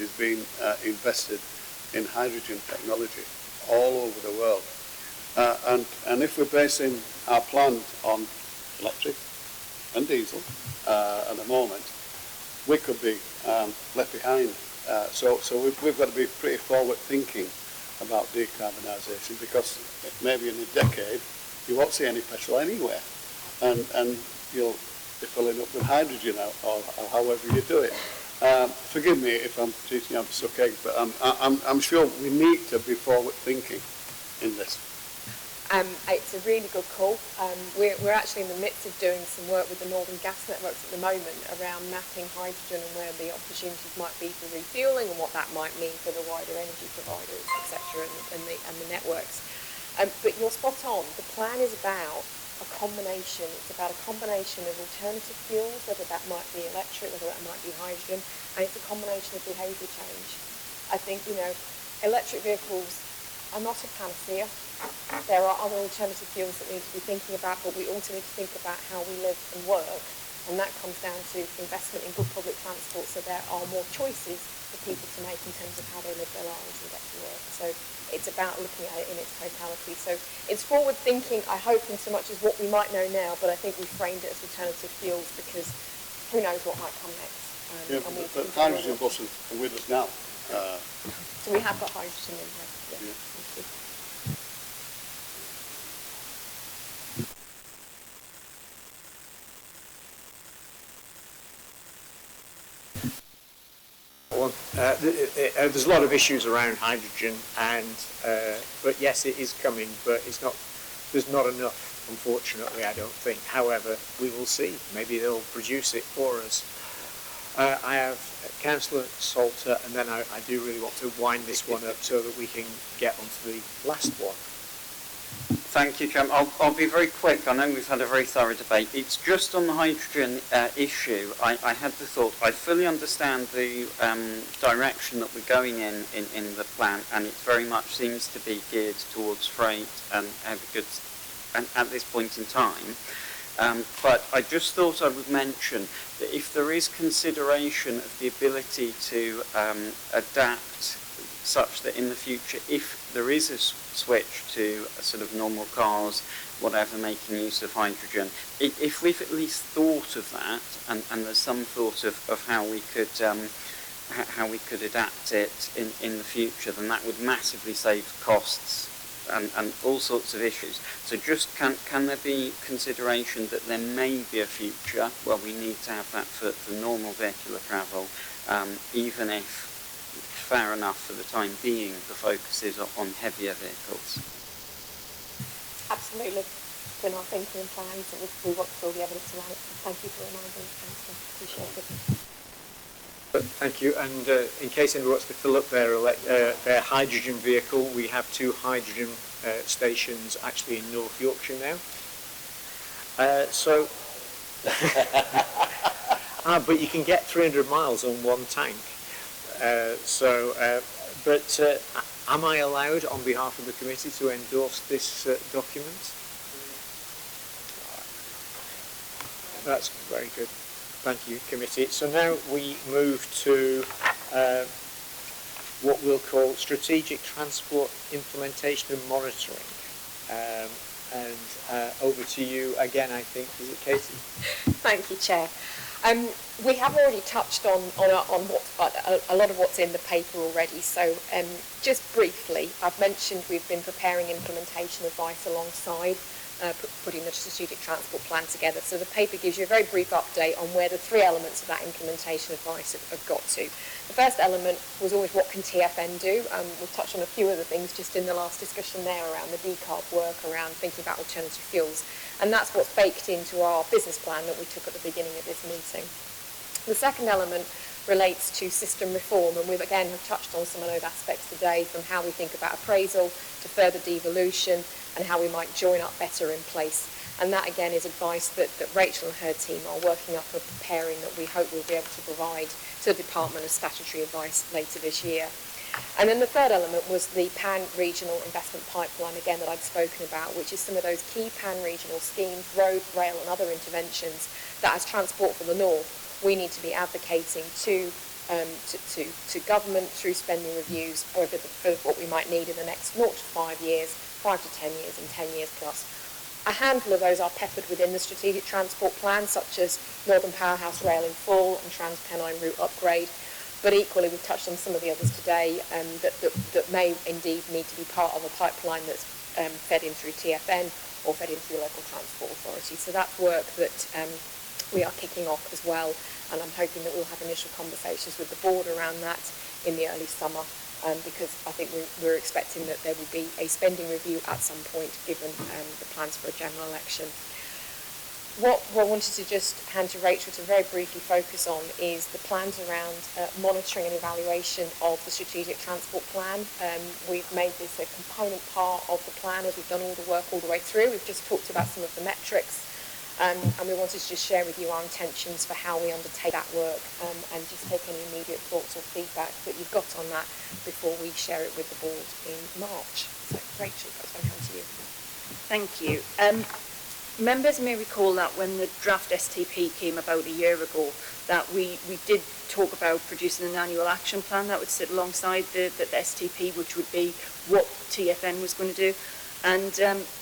is being invested in hydrogen technology all over the world. And if we're basing our plan on electric and diesel at the moment, we could be left behind. So we've got to be pretty forward thinking about decarbonisation, because maybe in a decade you won't see any petrol anywhere, and you'll be filling up with hydrogen or however you do it. Forgive me if I'm teaching up suck eggs, but I'm sure we need to be forward thinking in this. It's a really good call. We're actually in the midst of doing some work with the Northern Gas Networks at the moment around mapping hydrogen and where the opportunities might be for refuelling and what that might mean for the wider energy providers, etc., and the networks. But you're spot on. The plan is about a combination. It's about a combination of alternative fuels, whether that might be electric, whether that might be hydrogen, and it's a combination of behaviour change. I think, electric vehicles are not a panacea. There are other alternative fuels that we need to be thinking about, but we also need to think about how we live and work, and that comes down to investment in good public transport, so there are more choices for people to make in terms of how they live their lives and get to work. So it's about looking at it in its totality. So it's forward thinking, I hope, in so much as what we might know now, but I think we framed it as alternative fuels because who knows what might come next. But hydrogen buses are with us now. So we have got hydrogen in here. Yeah. Yeah. Thank you. There's a lot of issues around hydrogen, but yes, it is coming, but there's not enough, unfortunately, I don't think. However, we will see. Maybe they'll produce it for us. I have Councillor Salter, and then I do really want to wind this one up so that we can get on to the last one. Thank you, Chairman. I'll be very quick. I know we've had a very thorough debate. It's just on the hydrogen issue. I had the thought, I fully understand the direction that we're going in the plan, and it very much seems to be geared towards freight and heavy goods at this point in time. But I just thought I would mention that if there is consideration of the ability to adapt such that in the future, if there is a switch to a sort of normal cars, whatever, making use of hydrogen, if we've at least thought of that, and there's some thought of how we could adapt it in the future, then that would massively save costs and all sorts of issues. So just can there be consideration that there may be a future where we need to have that for normal vehicular travel, even if, fair enough, for the time being, the focus is on heavier vehicles? Absolutely. It's in our thinking and plans, and we want to fill the evidence around it. So thank you for reminding us, Councillor. Appreciate it. Thank you. And in case anyone wants to fill up their hydrogen vehicle, we have 2 hydrogen stations actually in North Yorkshire now. But you can get 300 miles on one tank. Am I allowed, on behalf of the committee, to endorse this document? That's very good. Thank you, committee. So now we move to what we'll call strategic transport implementation and monitoring. Over to you again, I think. Is it Katie? Thank you, Chair. We have already touched on a lot of what's in the paper already, so just briefly, I've mentioned we've been preparing implementation advice alongside putting the strategic transport plan together. So the paper gives you a very brief update on where the 3 elements of that implementation advice have got to. The first element was always, what can TFN do? We've touched on a few other things just in the last discussion there around the decarb work, around thinking about alternative fuels. And that's what's baked into our business plan that we took at the beginning of this meeting. The second element relates to system reform, and we've again touched on some of those aspects today, from how we think about appraisal to further devolution and how we might join up better in place. And that again is advice that Rachel and her team are working up and preparing, that we hope we'll be able to provide to the Department as statutory advice later this year. And then the third element was the pan-regional investment pipeline, again, that I'd spoken about, which is some of those key pan-regional schemes, road, rail and other interventions that, as Transport for the North, we need to be advocating to government through spending reviews for what we might need in the next 0 to 5 years, 5 to 10 years and 10 years plus. A handful of those are peppered within the strategic transport plan, such as Northern Powerhouse Rail in full and Trans-Pennine Route upgrade. But equally, we've touched on some of the others today that may indeed need to be part of a pipeline that's fed in through TFN or fed in through local transport authorities. So that's work that we are kicking off as well, and I'm hoping that we'll have initial conversations with the board around that in the early summer, because I think we're expecting that there will be a spending review at some point, given the plans for a general election. What I wanted to just hand to Rachel to very briefly focus on is the plans around monitoring and evaluation of the strategic transport plan. We've made this a component part of the plan as we've done all the work all the way through. We've just talked about some of the metrics, and we wanted to just share with you our intentions for how we undertake that work, and just take any immediate thoughts or feedback that you've got on that before we share it with the board in March. So Rachel, that's going to come to you. Thank you. Members may recall that when the draft STP came about a year ago, that we did talk about producing an annual action plan that would sit alongside the STP, which would be what TFN was going to do. And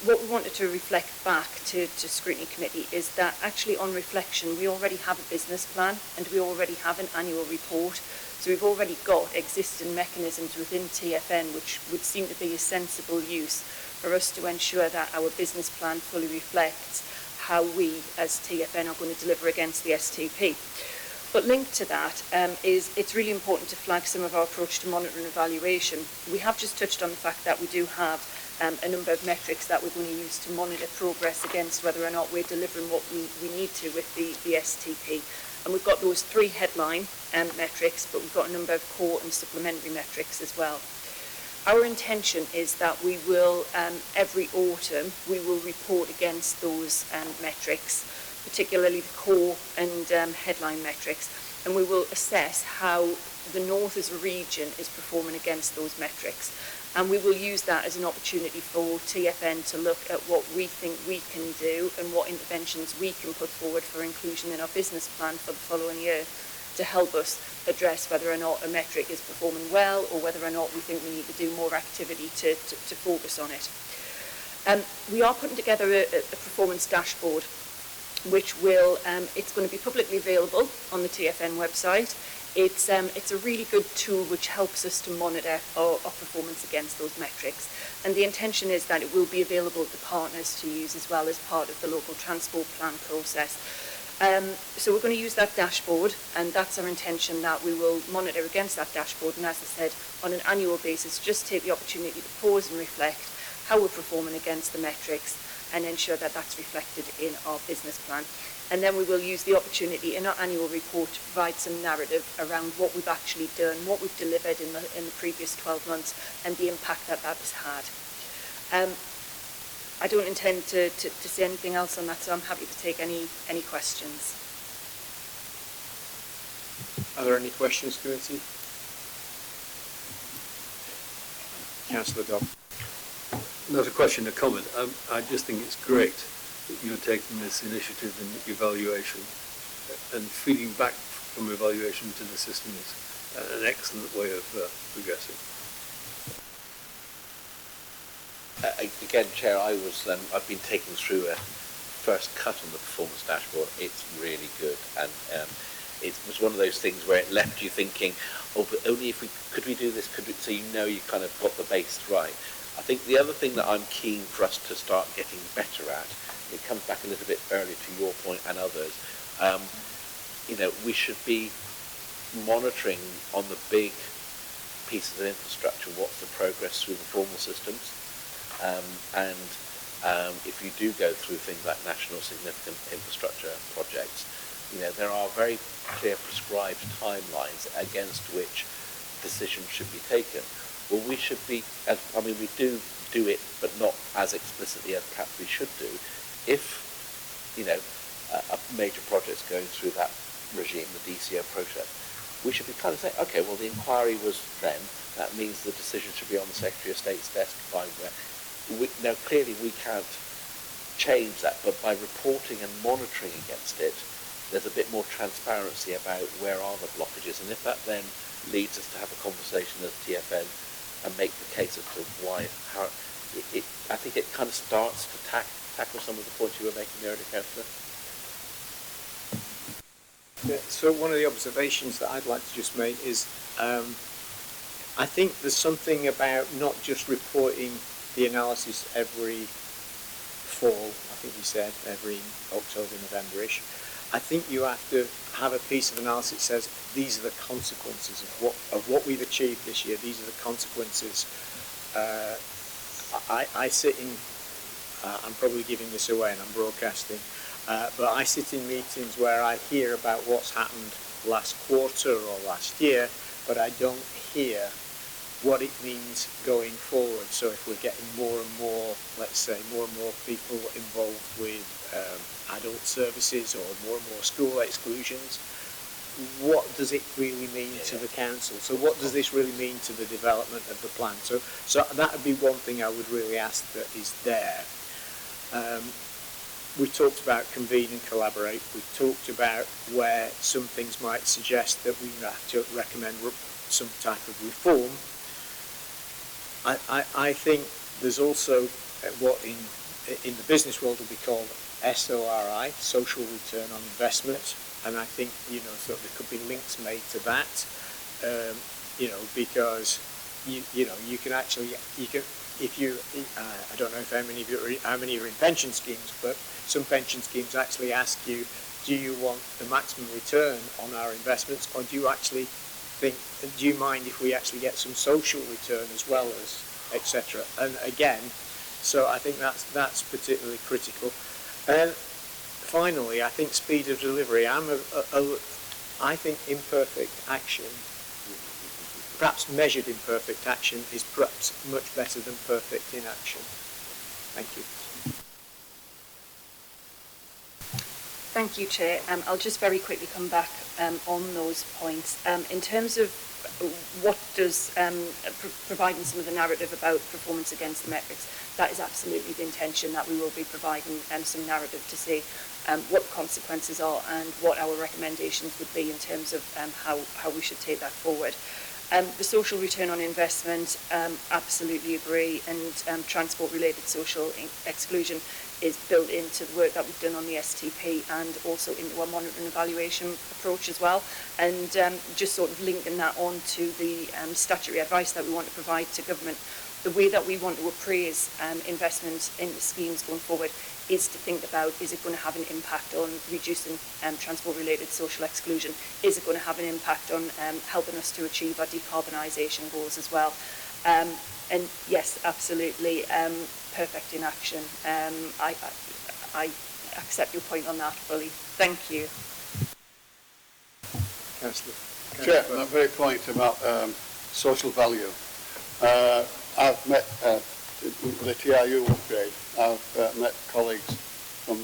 what we wanted to reflect back to Scrutiny Committee is that actually, on reflection, we already have a business plan and we already have an annual report. So we've already got existing mechanisms within TFN which would seem to be a sensible use for us to ensure that our business plan fully reflects how we as TFN are going to deliver against the STP. But linked to that is it's really important to flag some of our approach to monitoring and evaluation. We have just touched on the fact that we do have a number of metrics that we're going to use to monitor progress against whether or not we're delivering what we need to with the STP. And we've got those 3 headline metrics, but we've got a number of core and supplementary metrics as well. Our intention is that we will, every autumn, we will report against those metrics, particularly the core and headline metrics, and we will assess how the North as a region is performing against those metrics. And we will use that as an opportunity for TFN to look at what we think we can do and what interventions we can put forward for inclusion in our business plan for the following year to help us address whether or not a metric is performing well or whether or not we think we need to do more activity to focus on it. We are putting together a performance dashboard which will, it's going to be publicly available on the TFN website. It's a really good tool which helps us to monitor our performance against those metrics. And the intention is that it will be available to partners to use as well as part of the local transport plan process. So we're going to use that dashboard, and that's our intention, that we will monitor against that dashboard, and as I said, on an annual basis, just take the opportunity to pause and reflect how we're performing against the metrics and ensure that that's reflected in our business plan. And then we will use the opportunity in our annual report to provide some narrative around what we've actually done, what we've delivered in the previous 12 months, and the impact that that has had. I don't intend to say anything else on that, so I'm happy to take any questions. Are there any questions, committee? Councillor Dobb. Not a question, a comment. I just think it's great that you're taking this initiative in evaluation, and feeding back from evaluation to the system is an excellent way of progressing. Again, Chair, I've been taken through a first cut on the performance dashboard. It's really good, and it was one of those things where it left you thinking, oh, but only if could we do this, so you know you kind of got the base right. I think the other thing that I'm keen for us to start getting better at, it comes back a little bit earlier to your point and others, we should be monitoring on the big pieces of infrastructure what's the progress through the formal systems. If you do go through things like national significant infrastructure projects, there are very clear prescribed timelines against which decisions should be taken. Well, we should be, we do it, but not as explicitly as perhaps we should do. If, a major project's going through that regime, the DCO process, we should be kind of saying, okay, well, the inquiry was then, that means the decision should be on the Secretary of State's desk by where. Now, clearly we can't change that, but by reporting and monitoring against it, there's a bit more transparency about where are the blockages, and if that then leads us to have a conversation as TFN and make the case as to why, how, I think it kind of starts to tackle some of the points you were making earlier, Councillor. Yeah, so one of the observations that I'd like to just make is I think there's something about not just reporting the analysis every fall, I think you said, every October, November-ish. I think you have to have a piece of analysis that says these are the consequences of what we've achieved this year. These are the consequences. I sit in, I'm probably giving this away and I'm broadcasting, but I sit in meetings where I hear about what's happened last quarter or last year, but I don't hear what it means going forward. So if we're getting more and more, let's say, more and more people involved with adult services or more and more school exclusions, what does it really mean to the council? So what does this really mean to the development of the plan? So that would be one thing I would really ask that is there. We talked about convene and collaborate. We talked about where some things might suggest that we have to recommend some type of reform. I think there's also what in the business world will be called SORI, social return on investment, and I think so there could be links made to that. you know, because you can actually, if you, I don't know if how many are in pension schemes, but some pension schemes actually ask you, do you want the maximum return on our investments, or do you actually think, do you mind if we actually get some social return as well as, etc. And again, so I think that's particularly critical. Finally, I think speed of delivery. I think imperfect action, perhaps measured imperfect action, is perhaps much better than perfect inaction. Thank you. Thank you, Chair. I'll just very quickly come back on those points. In terms of what does providing some of the narrative about performance against the metrics, that is absolutely the intention, that we will be providing some narrative to say what the consequences are and what our recommendations would be in terms of how we should take that forward. The social return on investment, absolutely agree, and transport-related social exclusion is built into the work that we've done on the STP and also into our monitoring evaluation approach as well. And just sort of linking that on to the statutory advice that we want to provide to government, the way that we want to appraise investment in the schemes going forward is to think about, is it going to have an impact on reducing transport-related social exclusion? Is it going to have an impact on helping us to achieve our decarbonisation goals as well? And yes, absolutely, perfect in action. I accept your point on that fully. Thank you. Councillor. Chair, that very point about social value. I've met the TRU upgrade. I've met colleagues from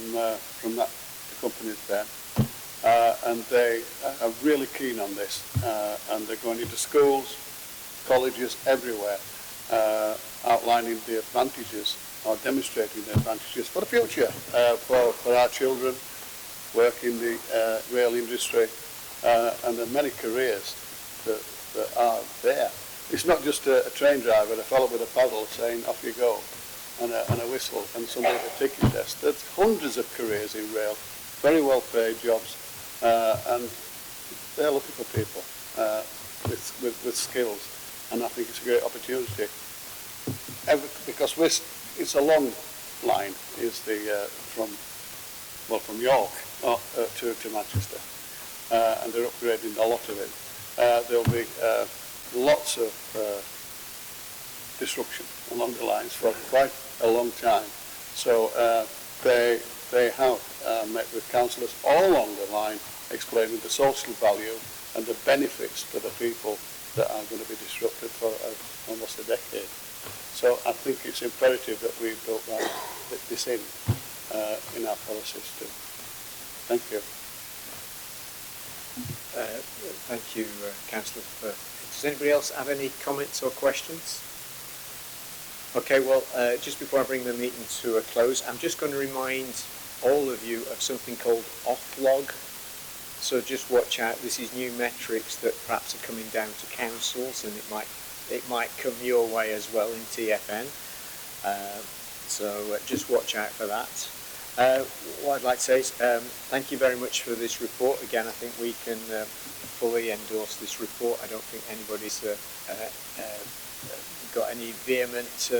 that the companies there, and they are really keen on this, and they're going into schools, colleges, everywhere, outlining the advantages or demonstrating the advantages for the future, for our children, work in the rail industry, and the many careers that are there. It's not just a train driver, a fellow with a paddle saying off you go, and a whistle, and somebody at a ticket desk. There's hundreds of careers in rail, very well paid jobs, and they're looking for people with skills, and I think it's a great opportunity. Because it's a long line, is the from York to Manchester, and they're upgrading a lot of it. There'll be lots of disruption along the lines for quite a long time. So they have met with councillors all along the line, explaining the social value and the benefits to the people that are going to be disrupted for almost a decade. So I think it's imperative that we build this in our policies too. Thank you. Thank you, Councillor. Does anybody else have any comments or questions? Okay, well, just before I bring the meeting to a close, I'm just going to remind all of you of something called off-log. So just watch out. This is new metrics that perhaps are coming down to councils, and it might come your way as well in TFN. So just watch out for that. What I'd like to say is thank you very much for this report. Again, I think we can fully endorse this report. I don't think anybody's got any vehement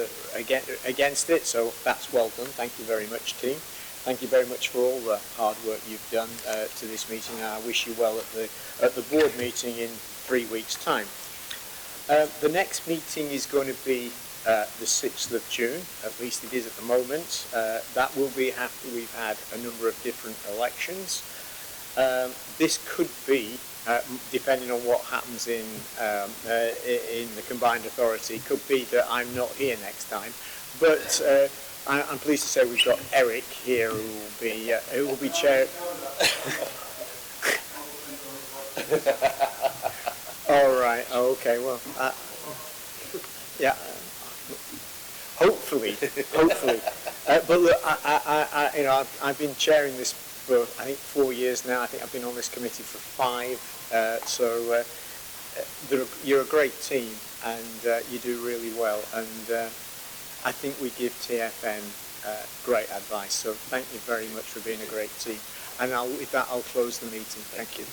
against it, so that's well done. Thank you very much, team. Thank you very much for all the hard work you've done to this meeting, and I wish you well at the board meeting in 3 weeks' time. The next meeting is going to be the 6th of June, at least it is at the moment. That will be after we've had a number of different elections. This could be, depending on what happens in the combined authority, could be that I'm not here next time. But I'm pleased to say we've got Eric here who will be chair. All right. Okay. Well, yeah. Hopefully. But look, I've been chairing this for I think 4 years now. I think I've been on this committee for 5. So you're a great team, and you do really well. And I think we give TFN great advice. So thank you very much for being a great team. And with that, I'll close the meeting. Thank you.